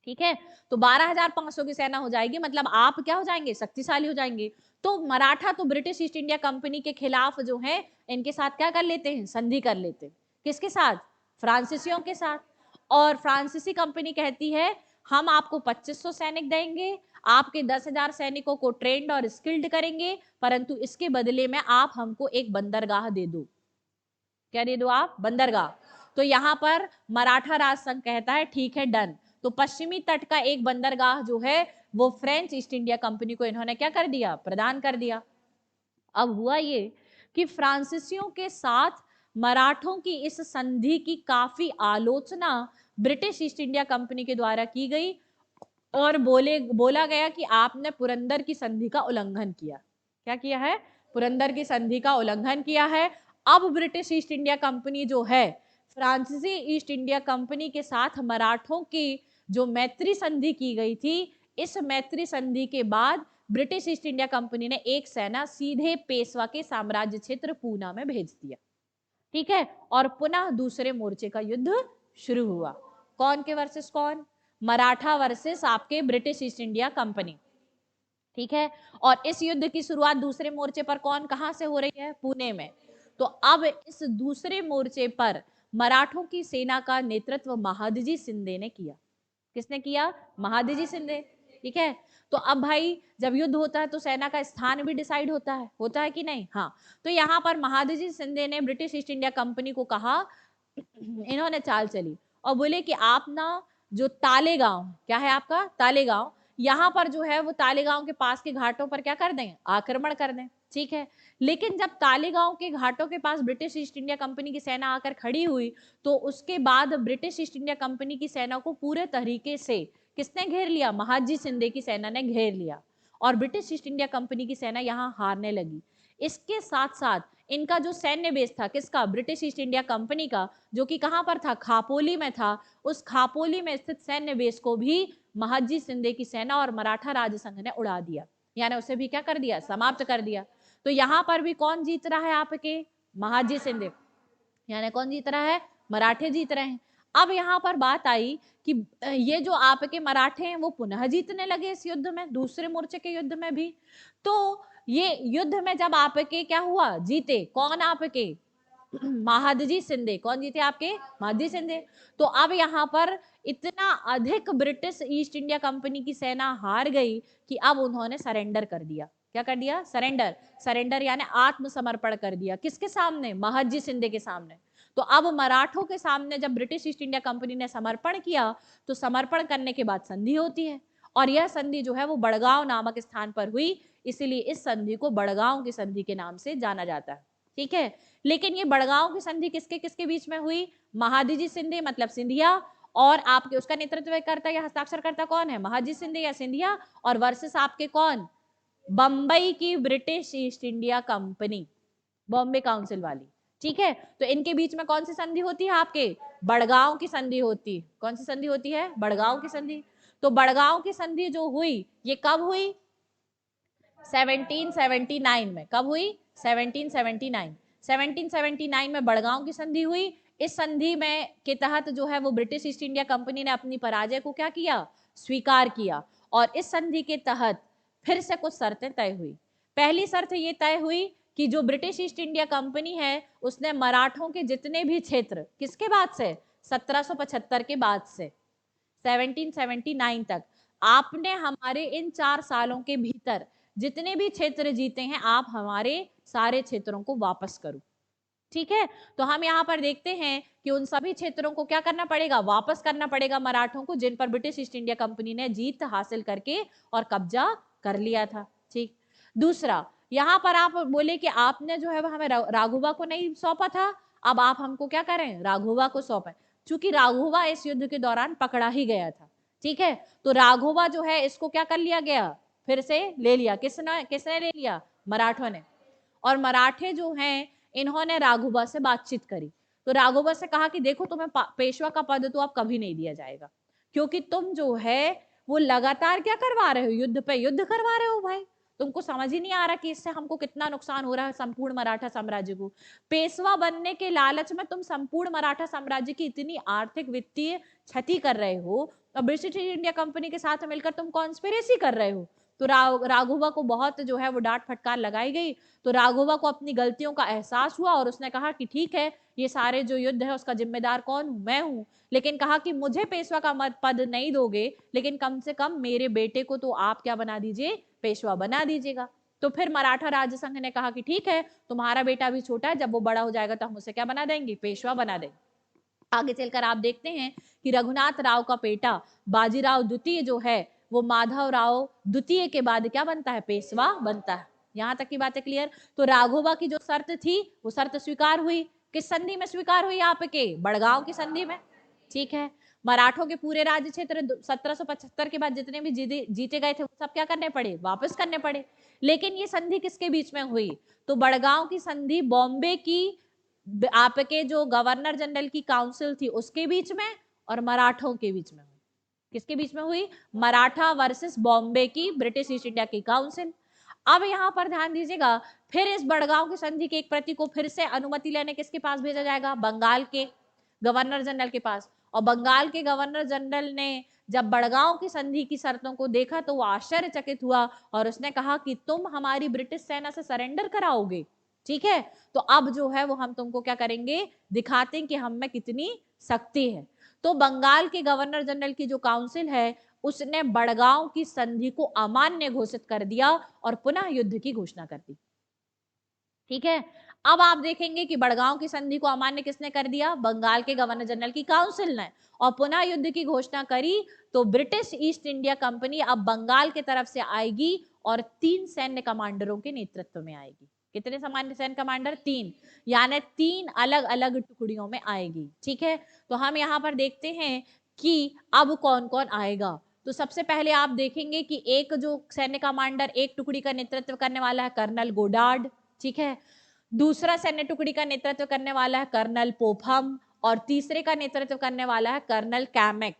ठीक है, तो 12,500 की सेना हो जाएगी, मतलब आप क्या हो जाएंगे, शक्तिशाली हो जाएंगे। तो मराठा तो ब्रिटिश ईस्ट इंडिया कंपनी के खिलाफ जो है इनके साथ क्या कर लेते हैं, संधि कर लेते हैं। किसके साथ, फ्रांसीसियों के साथ। और फ्रांसीसी कंपनी कहती है हम आपको 2500 सैनिक देंगे, आपके 10,000 सैनिकों को ट्रेंड और स्किल्ड करेंगे, परंतु इसके बदले में आप हमको एक बंदरगाह दे दो। क्या दे दो आप, बंदरगाह। तो यहाँ पर मराठा राज संघ कहता है ठीक है डन। तो पश्चिमी तट का एक बंदरगाह जो है वो फ्रेंच ईस्ट इंडिया कंपनी को इन्होंने क्या कर दिया, प्रदान कर दिया। अब हुआ ये कि फ्रांसीसियों के साथ मराठों की इस संधि की काफी आलोचना ब्रिटिश ईस्ट इंडिया कंपनी के द्वारा की गई और बोला गया कि आपने पुरंदर की संधि का उल्लंघन किया। क्या किया है, पुरंदर की संधि का उल्लंघन किया है। अब ब्रिटिश ईस्ट इंडिया कंपनी जो है फ्रांसीसी ईस्ट इंडिया कंपनी के साथ मराठों की जो मैत्री संधि की गई थी, इस मैत्री संधि के बाद ब्रिटिश ईस्ट इंडिया कंपनी ने एक सेना सीधे पेशवा के साम्राज्य क्षेत्र पूना में भेज दिया। ठीक है, और पुनः दूसरे मोर्चे का युद्ध शुरू हुआ। कौन के वर्सेस कौन, मराठा वर्सेस आपके ब्रिटिश ईस्ट इंडिया कंपनी। ठीक है, और इस युद्ध की शुरुआत दूसरे मोर्चे पर कौन कहां से हो रही है, पुणे में। तो अब इस दूसरे मोर्चे पर मराठों की सेना का नेतृत्व महादजी शिंदे ने किया। किसने किया, महादजी शिंदे। ठीक है, तो अब भाई जब युद्ध होता है तो सेना का स्थान भी डिसाइड होता है कि नहीं। हाँ, तो यहाँ पर महादजी शिंदे ने ब्रिटिश ईस्ट इंडिया कंपनी को कहा, इन्होंने चाल चली और बोले कि आप ना जो तालेगांव, क्या है आपका तालेगांव, यहाँ पर जो है वो तालेगांव के पास के घाटों पर क्या कर दें, आक्रमण कर दें। ठीक है, लेकिन जब तालेगांव के घाटों के पास ब्रिटिश ईस्ट इंडिया कंपनी की सेना आकर खड़ी हुई तो उसके बाद ब्रिटिश ईस्ट इंडिया कंपनी की सेना को पूरे तरीके से किसने घेर लिया, महादजी शिंदे की सेना ने घेर लिया और ब्रिटिश ईस्ट इंडिया कंपनी की सेना यहाँ हारने लगी। इसके साथ साथ इनका जो सैन्य बेस था, किसका, ब्रिटिश ईस्ट इंडिया कंपनी का, जो कि कहां पर था, खापोली में था, उस खापोली में स्थित सैन्य बेस को भी महादजी शिंदे की सेना और मराठा राजसंघ ने उड़ा दिया, यानी उसे भी क्या कर दिया, समाप्त कर दिया। तो यहाँ पर भी कौन जीत रहा है, आपके महादजी शिंदे, यानी कौन जीत रहा है, मराठे जीत रहे हैं। अब यहाँ पर बात आई कि ये जो आपके मराठे हैं वो पुनः जीतने लगे इस युद्ध में, दूसरे मोर्चे के युद्ध में भी। तो ये युद्ध में जब आपके क्या हुआ, जीते कौन, आपके महादजी शिंदे। कौन जीते, आपके महादजी शिंदे। तो अब यहाँ पर इतना अधिक ब्रिटिश ईस्ट इंडिया कंपनी की सेना हार गई कि अब उन्होंने सरेंडर कर दिया। क्या कर दिया, सरेंडर यानी आत्मसमर्पण कर दिया, किसके सामने, महादजी शिंदे के सामने। तो अब मराठों के सामने जब ब्रिटिश ईस्ट इंडिया कंपनी ने समर्पण किया तो समर्पण करने के बाद संधि होती है और यह संधि जो है वो बड़गांव नामक स्थान पर हुई, इसीलिए इस संधि को बड़गांव की संधि के नाम से जाना जाता है। ठीक है, लेकिन ये बड़गांव की संधि किसके किसके बीच में हुई, महादजी शिंदे मतलब सिंधिया और आपके उसका नेतृत्व करता या हस्ताक्षरकर्ता कौन है, महाजी शिंदे या सिंधिया, और वर्सेस आपके कौन, बंबई की British East India company, Bombay council वाली। ठीक है, तो इनके बीच में कौन सी संधि होती है, आपके बड़गांव की संधि होती है। कौन सी संधि होती है, बड़गांव की संधि। तो बड़गांव की संधि जो हुई ये कब हुई, 1779 में। कब हुई, 1779। 1779 में बड़गांव की संधि हुई। इस संधि में के तहत जो है वो ब्रिटिश ईस्ट इंडिया कंपनी ने अपनी पराजय को क्या किया, स्वीकार किया। और इस संधि के तहत फिर से कुछ शर्तें तय हुई। पहली शर्त ये तय हुई कि जो ब्रिटिश ईस्ट इंडिया कंपनी है उसने मराठों के जितने भी क्षेत्र, किसके बाद से, 1775 के बाद से 1779 तक, आपने हमारे इन 4 सालों के भीतर जितने भी क्षेत्र जीते हैं आप हमारे सारे क्षेत्रों को वापस करो। ठीक है, तो हम यहाँ पर देखते हैं कि उन सभी क्षेत्रों को क्या करना पड़ेगा, वापस करना पड़ेगा मराठों को, जिन पर ब्रिटिश ईस्ट इंडिया कंपनी ने जीत हासिल करके और कब्जा कर लिया था। ठीक, दूसरा, यहाँ पर आप बोले कि आपने जो है वो हमें राघोबा को नहीं सौंपा था, अब आप हमको क्या करें, राघोबा को सौंपें। चूंकि राघोबा इस युद्ध के दौरान पकड़ा ही गया था। ठीक है, तो राघोबा जो है इसको क्या कर लिया गया, फिर से ले लिया। किसने किसने ले लिया, मराठों ने। और मराठे जो हैं इन्होंने राघोबा से बातचीत करी। तो राघोबा से कहा कि देखो तुम्हें पेशवा का पद तो अब कभी नहीं दिया जाएगा, क्योंकि तुम जो है वो लगातार क्या करवा रहे हो, युद्ध पे युद्ध करवा रहे हो भाई। तुमको समझ ही नहीं आ रहा कि इससे हमको कितना नुकसान हो रहा है संपूर्ण मराठा साम्राज्य को। पेशवा बनने के लालच में तुम संपूर्ण मराठा साम्राज्य की इतनी आर्थिक वित्तीय क्षति कर रहे हो, और ब्रिटिश इंडिया कंपनी के साथ मिलकर तुम कॉन्स्पिरेसी कर रहे हो। तो राघोबा को बहुत जो है वो डांट फटकार लगाई गई। तो राघोबा को अपनी गलतियों का एहसास हुआ और उसने कहा कि ठीक है, ये सारे जो युद्ध है उसका जिम्मेदार कौन हूं, मैं हूं। लेकिन कहा कि मुझे पेशवा का पद नहीं दोगे, लेकिन कम से कम मेरे बेटे को तो आप क्या बना दीजिए, पेशवा बना दीजिएगा। तो फिर मराठा राज्य संघ ने कहा कि ठीक है, तुम्हारा बेटा भी छोटा है, जब वो बड़ा हो जाएगा तो हम उसे क्या बना देंगे, पेशवा बना देंगे। आगे चलकर आप देखते हैं कि रघुनाथ राव का बेटा बाजीराव द्वितीय जो है वो माधव राव द्वितीय के बाद क्या बनता है, पेशवा बनता है। यहां तक की बातें क्लियर। तो राघोबा की जो शर्त थी वो शर्त स्वीकार हुई। किस संधि में स्वीकार हुई, आपके बड़गांव की संधि में। ठीक है, मराठों के पूरे राज्य क्षेत्र 1775 के बाद जितने भी जीते गए थे वो सब क्या करने पड़े, वापस करने पड़े। लेकिन ये संधि किसके बीच में हुई, तो बड़गांव की संधि बॉम्बे की आपके जो गवर्नर जनरल की काउंसिल थी उसके बीच में और मराठों के बीच में हुई। किसके बीच में हुई, मराठा वर्सेस बॉम्बे की ब्रिटिश ईस्ट इंडिया की काउंसिल। अब यहां पर ध्यान दीजिएगा, फिर इस बड़गांव की संधि की एक प्रति को फिर से अनुमति लेने किसके पास भेजा जाएगा, बंगाल के गवर्नर जनरल के पास। और बंगाल के गवर्नर जनरल ने जब बड़गांव की संधि की शर्तों को देखा तो वो आश्चर्यचकित हुआ और उसने कहा कि तुम हमारी ब्रिटिश सेना से सरेंडर कराओगे। ठीक है, तो अब जो है वो हम तुमको क्या करेंगे, दिखाते हैं कि हम में कितनी शक्ति है। तो बंगाल के गवर्नर जनरल की जो काउंसिल है उसने बड़गांव की संधि को अमान्य घोषित कर दिया और पुनः युद्ध की घोषणा कर दी। ठीक है, अब आप देखेंगे कि बड़गांव की संधि को अमान्य किसने कर दिया, बंगाल के गवर्नर जनरल की काउंसिल ने, और पुनः युद्ध की घोषणा करी। तो ब्रिटिश ईस्ट इंडिया कंपनी अब बंगाल की तरफ से आएगी और 3 सैन्य कमांडरों के नेतृत्व में आएगी। कितने सामान्य सैन्य कमांडर, 3, यानी 3 अलग अलग टुकड़ियों में आएगी। ठीक है, तो हम यहाँ पर देखते हैं कि अब कौन कौन आएगा। तो सबसे पहले आप देखेंगे कि एक जो सैन्य कमांडर एक टुकड़ी का नेतृत्व करने वाला है कर्नल गोडार्ड। ठीक है, दूसरा सैन्य टुकड़ी का नेतृत्व करने वाला है कर्नल पोफम, और तीसरे का नेतृत्व करने वाला है कर्नल कैमेक।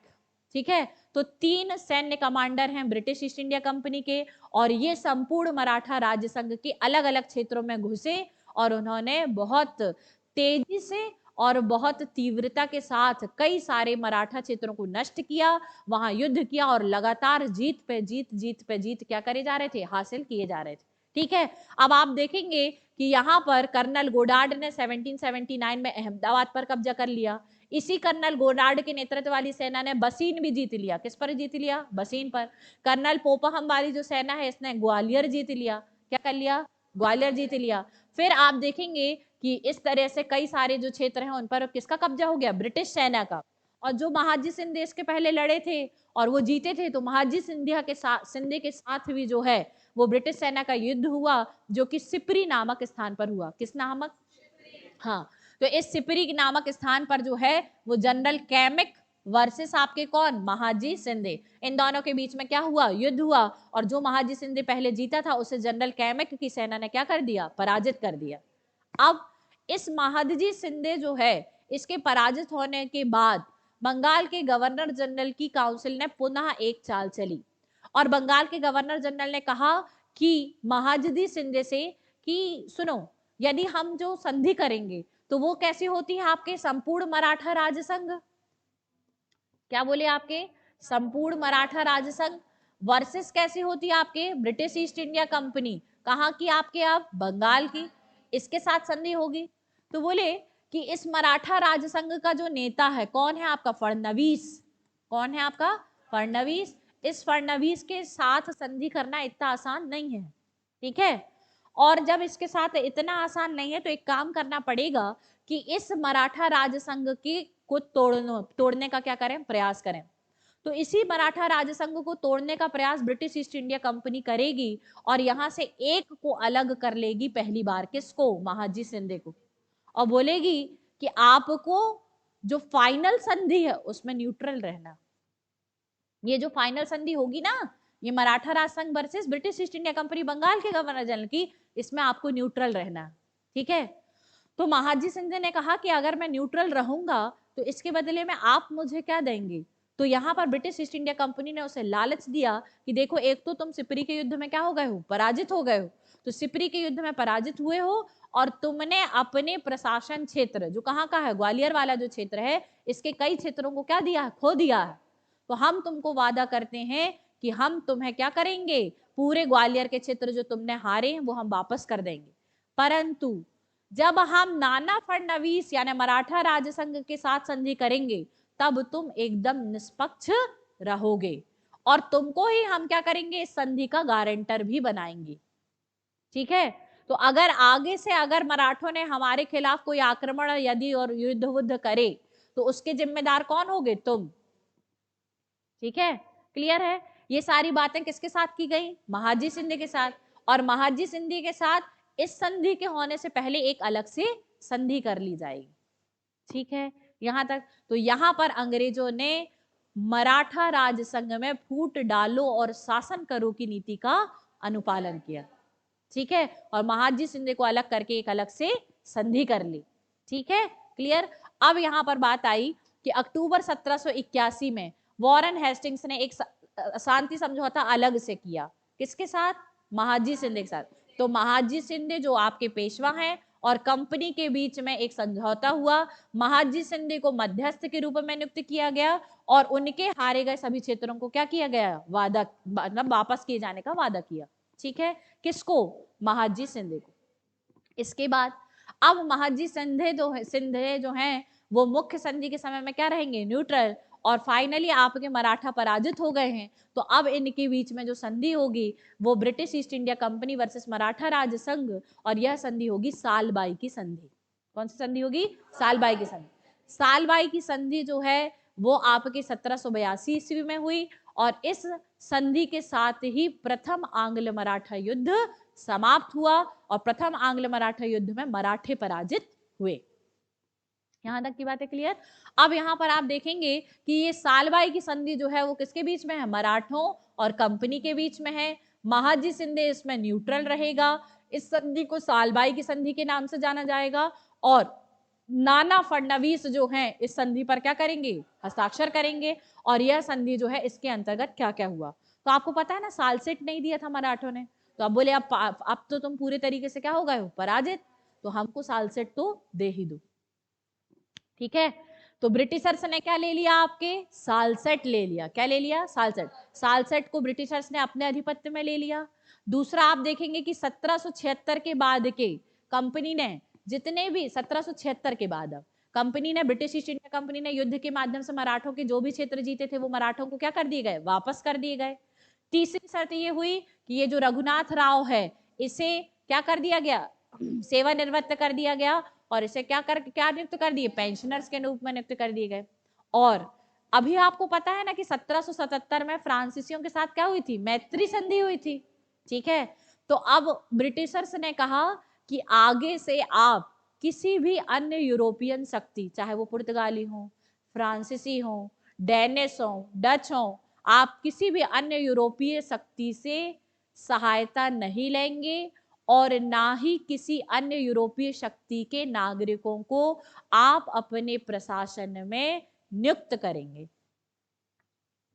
ठीक है, तो 3 सैन्य कमांडर हैं ब्रिटिश ईस्ट इंडिया कंपनी के, और ये संपूर्ण मराठा राज्य संघ के अलग अलग क्षेत्रों में घुसे और उन्होंने बहुत तेजी से और बहुत तीव्रता के साथ कई सारे मराठा क्षेत्रों को नष्ट किया, वहां युद्ध किया और लगातार जीत पे जीत क्या करे जा रहे थे, हासिल किए जा रहे थे। ठीक है, अब आप देखेंगे कि यहाँ पर कर्नल गोडार्ड ने 1779 में अहमदाबाद पर कब्जा कर लिया। इसी कर्नल गोडार्ड के नेतृत्व वाली सेना ने बसीन भी जीत लिया। किस पर जीत लिया, बसीन पर। कर्नल पोपहम वाली जो सेना है इसने ग्वालियर जीत लिया। क्या कर लिया, ग्वालियर जीत लिया। फिर आप देखेंगे कि इस तरह से कई सारे जो क्षेत्र हैं उन पर किसका कब्जा हो गया, ब्रिटिश सेना का। और जो महाजी सिंह इसके पहले लड़े थे और वो जीते थे, तो महाजी सिंधिया के साथ सिंधे के साथ भी जो है वो ब्रिटिश सेना का युद्ध हुआ, जो कि सिपरी नामक स्थान पर हुआ। किस नामक, हाँ, तो इस सिपरी नामक स्थान पर जो है वो जनरल कैमिक वर्सेस आपके कौन, महाजी शिंदे। इन दोनों के बीच में क्या हुआ, युद्ध हुआ, और जो महाजी शिंदे पहले जीता था उसे जनरल कैमक की सेना ने क्या कर दिया, पराजित कर दिया। अब इस महादजी शिंदे जो है, इसके पराजित होने के बाद बंगाल के गवर्नर जनरल की काउंसिल ने पुनः एक चाल चली, और बंगाल के गवर्नर जनरल ने कहा कि महादजी शिंदे से कि सुनो, यदि हम जो संधि करेंगे तो वो कैसी होती है, आपके संपूर्ण मराठा राज संघ, क्या बोले आपके, संपूर्ण मराठा राज संघ, वर्सेस कैसी होती है आपके, ब्रिटिश ईस्ट इंडिया कंपनी, कहाँ की आपके, अब बंगाल की, इसके साथ संधि होगी। तो बोले कि इस मराठा राज संघ का जो नेता है कौन है आपका, फडणवीस, कौन है आपका, फडणवीस। इस फडणवीस के साथ संधि करना इतना आसान नहीं है, ठीक है। और जब इसके साथ इतना आसान नहीं है तो एक काम करना पड़ेगा कि इस मराठा राज संघ की को तोड़ने का क्या करें, प्रयास करें। तो इसी मराठा राज संघ को तोड़ने का प्रयास ब्रिटिश ईस्ट इंडिया कंपनी करेगी, और यहां से एक को अलग कर लेगी पहली बार, किसको, महाजी शिंदे को, और बोलेगी कि आपको जो फाइनल संधि है उसमें न्यूट्रल रहना। ये जो फाइनल संधि होगी ना, ये मराठा राज संघ versus British East India Company Bengal के गवर्नर जनरल की, इसमें आपको न्यूट्रल रहना, ठीक है। तो महाजी शिंदे ने कहा कि अगर मैं न्यूट्रल रहूंगा तो इसके बदले में आप मुझे क्या देंगे। तो यहाँ पर ब्रिटिश ईस्ट इंडिया कंपनी ने उसे लालच दिया कि देखो, एक तो तुम सिपरी के युद्ध में क्या हो गए हो, पराजित हो गए हो, तो सिपरी के युद्ध में पराजित हुए हो, और तुमने अपने प्रशासन क्षेत्र जो कहाँ का है, ग्वालियर वाला जो क्षेत्र है, इसके कई क्षेत्रों को क्या दिया है, खो दिया है। तो हम तुमको वादा करते हैं कि हम तुम्हें क्या करेंगे, पूरे ग्वालियर के क्षेत्र जो तुमने हारे हैं वो हम वापस कर देंगे। परंतु जब हम नाना फडणवीस यानी मराठा राज संघ के साथ संधि करेंगे तब तुम एकदम निष्पक्ष रहोगे, और तुमको ही हम क्या करेंगे, इस संधि का गारंटर भी बनाएंगे, ठीक है। तो अगर आगे से अगर मराठों ने हमारे खिलाफ कोई आक्रमण यदि और युद्ध वुद्ध करे तो उसके जिम्मेदार कौन होगे, तुम, ठीक है, क्लियर है। ये सारी बातें किसके साथ की गई, महाजी शिंदे के साथ, और महाजी शिंदे के साथ इस संधि के होने से पहले एक अलग से संधि कर ली जाएगी, ठीक है, यहां तक। तो यहां पर अंग्रेजों ने मराठा राज संघ में फूट डालो और शासन करो की नीति का अनुपालन किया, ठीक है, और महाजी शिंदे को अलग करके एक अलग से संधि कर ली, ठीक है, क्लियर। अब यहां पर बात आई कि अक्टूबर 1781 में वॉरेन हेस्टिंग्स ने एक शांति समझौता अलग से किया, किसके साथ, महाजी शिंदे के साथ। तो महाजी शिंदे जो आपके पेशवा हैं और कंपनी के बीच में एक समझौता हुआ, महाजी शिंदे को मध्यस्थ के रूप में नियुक्त किया गया, और उनके हारे गए सभी क्षेत्रों को क्या किया गया, वादा, मतलब वापस किए जाने का वादा किया, ठीक है, किसको, महाजी शिंदे को। इसके बाद अब महाजी शिंदे जो हैं वो मुख्य संधि के समय में क्या रहेंगे, न्यूट्रल, और फाइनली आपके मराठा पराजित हो गए हैं, तो अब इनके बीच में जो संधि होगी वो British East India Company versus Maratha राज संघ, और यह संधि होगी सालबाई की संधि। कौन सी संधि होगी, सालबाई की संधि। सालबाई की संधि जो है वो आपके 1782 ईस्वी में हुई, और इस संधि के साथ ही प्रथम आंग्ल मराठा युद्ध समाप्त हुआ, और प्रथम आंग्ल मराठा युद्ध में मराठे पराजित हुए। यहां तक की बात है क्लियर। अब यहां पर आप देखेंगे कि ये सालबाई की संधि जो है वो किसके बीच में है, मराठों और कंपनी के बीच में है। महाजी शिंदे इसमें न्यूट्रल रहेगा। इस संधि को सालबाई की संधि के नाम से जाना जाएगा, और नाना फडणवीस जो हैं इस संधि पर क्या करेंगे, हस्ताक्षर करेंगे, और यह संधि जो है इसके अंतर्गत क्या क्या हुआ। तो आपको पता है ना, सालसेट नहीं दिया था मराठों ने, तो अब बोले अब तो तुम पूरे तरीके से क्या हो गए हो, पराजित, तो हमको सालसेट तो दे ही दो, ठीक है। तो ब्रिटिशर्स ने क्या ले लिया, आपके सालसेट ले लिया। क्या ले लिया, सालसेट। सालसेट को ब्रिटिशर्स ने अपने अधिपत्य में ले लिया। दूसरा आप देखेंगे कि 1776 के बाद के कंपनी ने जितने भी 1776 के बाद अब कंपनी ने, ब्रिटिश ईस्ट इंडिया कंपनी ने युद्ध के माध्यम से मराठों के जो भी क्षेत्र जीते थे वो मराठों को क्या कर दिए गए, वापस कर दिए गए। तीसरी शर्त ये हुई कि ये जो रघुनाथ राव है इसे क्या कर दिया गया, सेवानिवृत्त कर दिया गया, और इसे क्या नियुक्त कर दिए, पेंशनर्स के रूप में नियुक्त कर दिए गए। और अभी आपको पता है ना कि 1777 में फ्रांसीसियों के साथ क्या हुई थी, मैत्री संधि हुई थी, ठीक है। तो अब ब्रिटिशर्स ने कहा कि आगे से आप किसी भी अन्य यूरोपियन शक्ति, चाहे वो पुर्तगाली हो, फ्रांसीसी हो, डेनिस हो, डच हो, आप किसी भी अन्य यूरोपीय शक्ति से सहायता नहीं लेंगे और ना ही किसी अन्य यूरोपीय शक्ति के नागरिकों को आप अपने प्रशासन में नियुक्त करेंगे।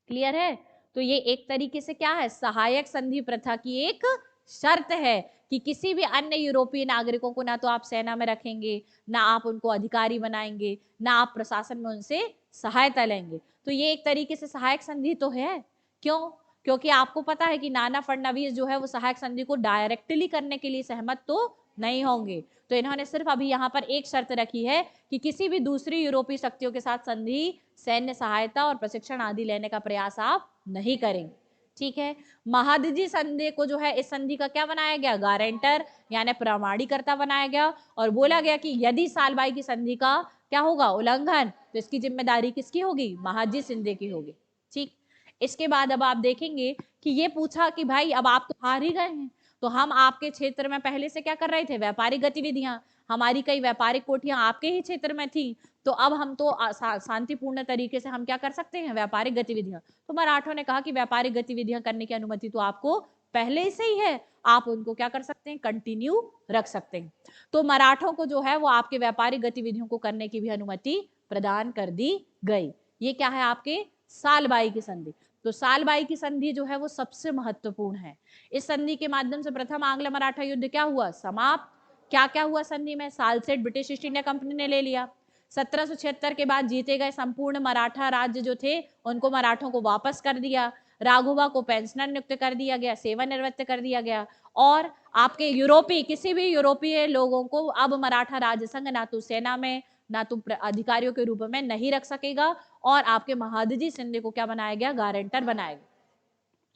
क्लियर है? तो ये एक तरीके से क्या है, सहायक संधि प्रथा की एक शर्त है कि किसी भी अन्य यूरोपीय नागरिकों को ना तो आप सेना में रखेंगे, ना आप उनको अधिकारी बनाएंगे, ना आप प्रशासन में उनसे सहायता लेंगे। तो ये एक तरीके से सहायक संधि तो है। क्यों? क्योंकि आपको पता है कि नाना फडणवीस जो है वो सहायक संधि को डायरेक्टली करने के लिए सहमत तो नहीं होंगे। तो इन्होंने सिर्फ अभी यहाँ पर एक शर्त रखी है कि किसी भी दूसरी यूरोपीय शक्तियों के साथ संधि, सैन्य सहायता और प्रशिक्षण आदि लेने का प्रयास आप नहीं करेंगे। ठीक है। महादजी संधि को जो है इस संधि का क्या बनाया गया, गारंटर यानी प्रमाणीकर्ता बनाया गया और बोला गया कि यदि सालबाई की संधि का क्या होगा, उल्लंघन, तो इसकी जिम्मेदारी किसकी होगी, महादजी सिंधे की होगी। ठीक। इसके बाद अब आप देखेंगे कि ये पूछा कि भाई अब आप तो हार ही गए हैं, तो हम आपके क्षेत्र में पहले से क्या कर रहे थे, व्यापारिक गतिविधियां, हमारी कई व्यापारिक कोठियां आपके ही क्षेत्र में थी, तो अब हम तो शांतिपूर्ण तरीके से हम क्या कर सकते हैं, व्यापारिक गतिविधियां। तो मराठों ने कहा कि व्यापारिक गतिविधियां करने की अनुमति तो आपको पहले से ही है, आप उनको क्या कर सकते हैं, कंटिन्यू रख सकते हैं। तो मराठों को जो है वो आपके व्यापारिक गतिविधियों को करने की भी अनुमति प्रदान कर दी गई। ये क्या है, आपके सालबाई की संधि। तो सालबाई की संधि जो है वो सबसे महत्वपूर्ण है। इस संधि के माध्यम से प्रथम आंग्ल मराठा युद्ध क्या हुआ, समाप्त। क्या क्या हुआ संधि में, Salcete British East India company ने ले लिया। 1776 के बाद जीते गए संपूर्ण मराठा राज्य जो थे उनको मराठों को वापस कर दिया। राघोबा को पेंशनर नियुक्त कर दिया गया, सेवानिवृत्त कर दिया गया और आपके यूरोपीय किसी भी यूरोपीय लोगों को अब मराठा राज्य संघ ना तो सेना में ना तो अधिकारियों के रूप में नहीं रख सकेगा और आपके महादजी सिंधे को क्या बनाया गया, गारंटर बनाया गया।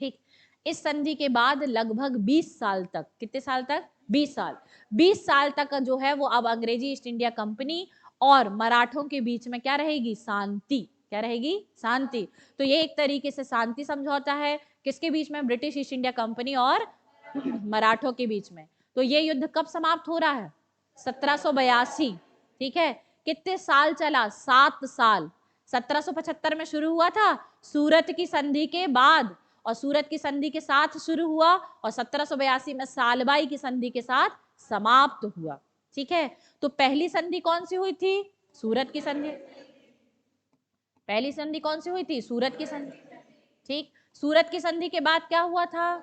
ठीक। इस संधि के बाद लगभग 20 साल तक, कितने साल तक, 20 साल, 20 साल तक जो है वो अब अंग्रेजी ईस्ट इंडिया कंपनी और मराठों के बीच में क्या रहेगी, शांति। क्या रहेगी, शांति। तो ये एक तरीके से शांति समझौता है, किसके बीच में, ब्रिटिश ईस्ट इंडिया कंपनी और मराठों के बीच में। तो ये युद्ध कब समाप्त हो रहा है, 1782। ठीक है। कितने साल चला, 7 साल। 1775 में शुरू हुआ था सूरत की संधि के बाद और सूरत की संधि के साथ शुरू हुआ और 1782 में सालबाई की संधि के साथ समाप्त हुआ। ठीक है। तो पहली संधि कौन सी हुई थी, सूरत की संधि। पहली संधि कौन सी हुई थी, सूरत की संधि। ठीक। सूरत की संधि के बाद क्या हुआ था,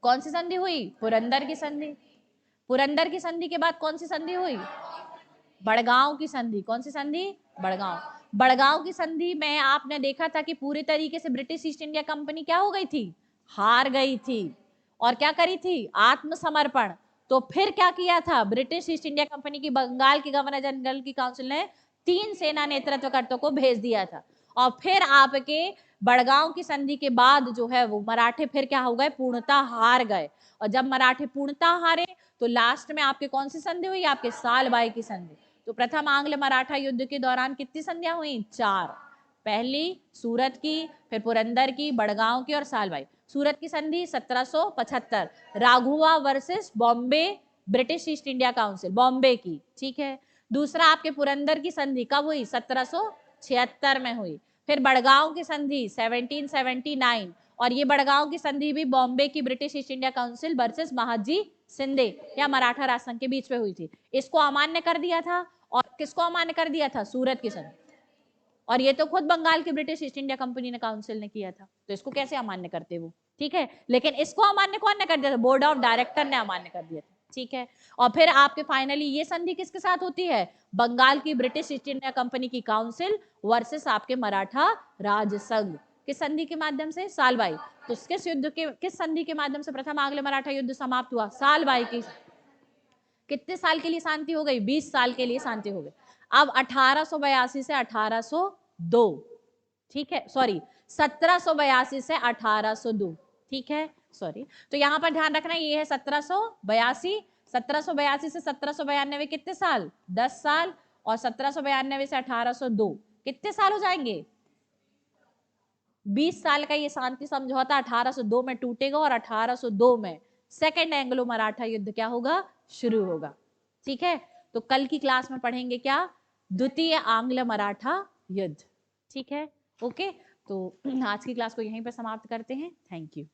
कौन सी संधि हुई, पुरंदर की संधि। पुरंदर की संधि के बाद कौन सी संधि हुई, बड़गांव की संधि। कौन सी संधि, बड़गांव। बड़गांव की संधि में आपने देखा था कि पूरी तरीके से ब्रिटिश ईस्ट इंडिया कंपनी क्या हो गई थी, हार गई थी और क्या करी थी, आत्मसमर्पण। तो फिर क्या किया था, ब्रिटिश ईस्ट इंडिया कंपनी की बंगाल के गवर्नर जनरल की काउंसिल ने 3 सेना नेतृत्वकर्ताओं को भेज दिया था और फिर आपके बड़गांव की संधि के बाद जो है वो मराठे फिर क्या हो गए, पूर्णतः हार गए। और जब मराठे पूर्णतः हारे तो लास्ट में आपके कौन सी संधि हुई, आपके सालबाई की संधि। तो प्रथम आंग्ल मराठा युद्ध के दौरान कितनी संधियां हुई, 4। पहली सूरत की, फिर पुरंदर की, बड़गांव की और सालबाई। सूरत की संधि 1775, Raghoba versus Bombay, British East India council, Bombay की। ठीक है। दूसरा आपके पुरंदर की संधि कब हुई, 1776 में हुई। फिर बड़गांव की संधि 1779 और ये बड़गांव की संधि भी बॉम्बे की British East India council versus Mahadji Shinde या मराठा राज संघ के बीच में हुई थी। इसको अमान्य कर दिया था और किसको अमान्य कर दिया था, सूरत की संधि। और ये तो खुद बंगाल की ब्रिटिश ईस्ट इंडिया कंपनी ने काउंसिल ने किया था, तो इसको कैसे अमान्य करते वो। ठीक है। लेकिन इसको अमान्य कौन ने कर दिया था, बोर्ड ऑफ डायरेक्टर ने अमान्य कर दिया था। ठीक है। और फिर आपके फाइनली ये संधि किसके साथ होती है, बंगाल की ब्रिटिश ईस्ट इंडिया कंपनी की काउंसिल वर्सेस आपके मराठा राज संघ। किस संधि के माध्यम से, सालबाई। तो किस युद्ध के, किस संधि के माध्यम से प्रथम आंग्ल मराठा युद्ध समाप्त हुआ, सालबाई की। कितने साल के लिए शांति हो गई, 20 साल के लिए शांति हो गई। अब 1882 से 1802, ठीक है, सॉरी 1782 से 1802। ठीक है, सॉरी। तो यहां पर ध्यान रखना ये है 1782, 1782 से 1792 कितने साल, 10 साल और 1792 से 1802 कितने साल हो जाएंगे, 20 साल का ये शांति समझौता 1802 में टूटेगा और 1802 में सेकेंड एंग्लो मराठा युद्ध क्या होगा, शुरू होगा। ठीक है। तो कल की क्लास में पढ़ेंगे क्या, द्वितीय आंग्ल मराठा युद्ध। ठीक है, ओके। तो आज की क्लास को यहीं पर समाप्त करते हैं। Thank you.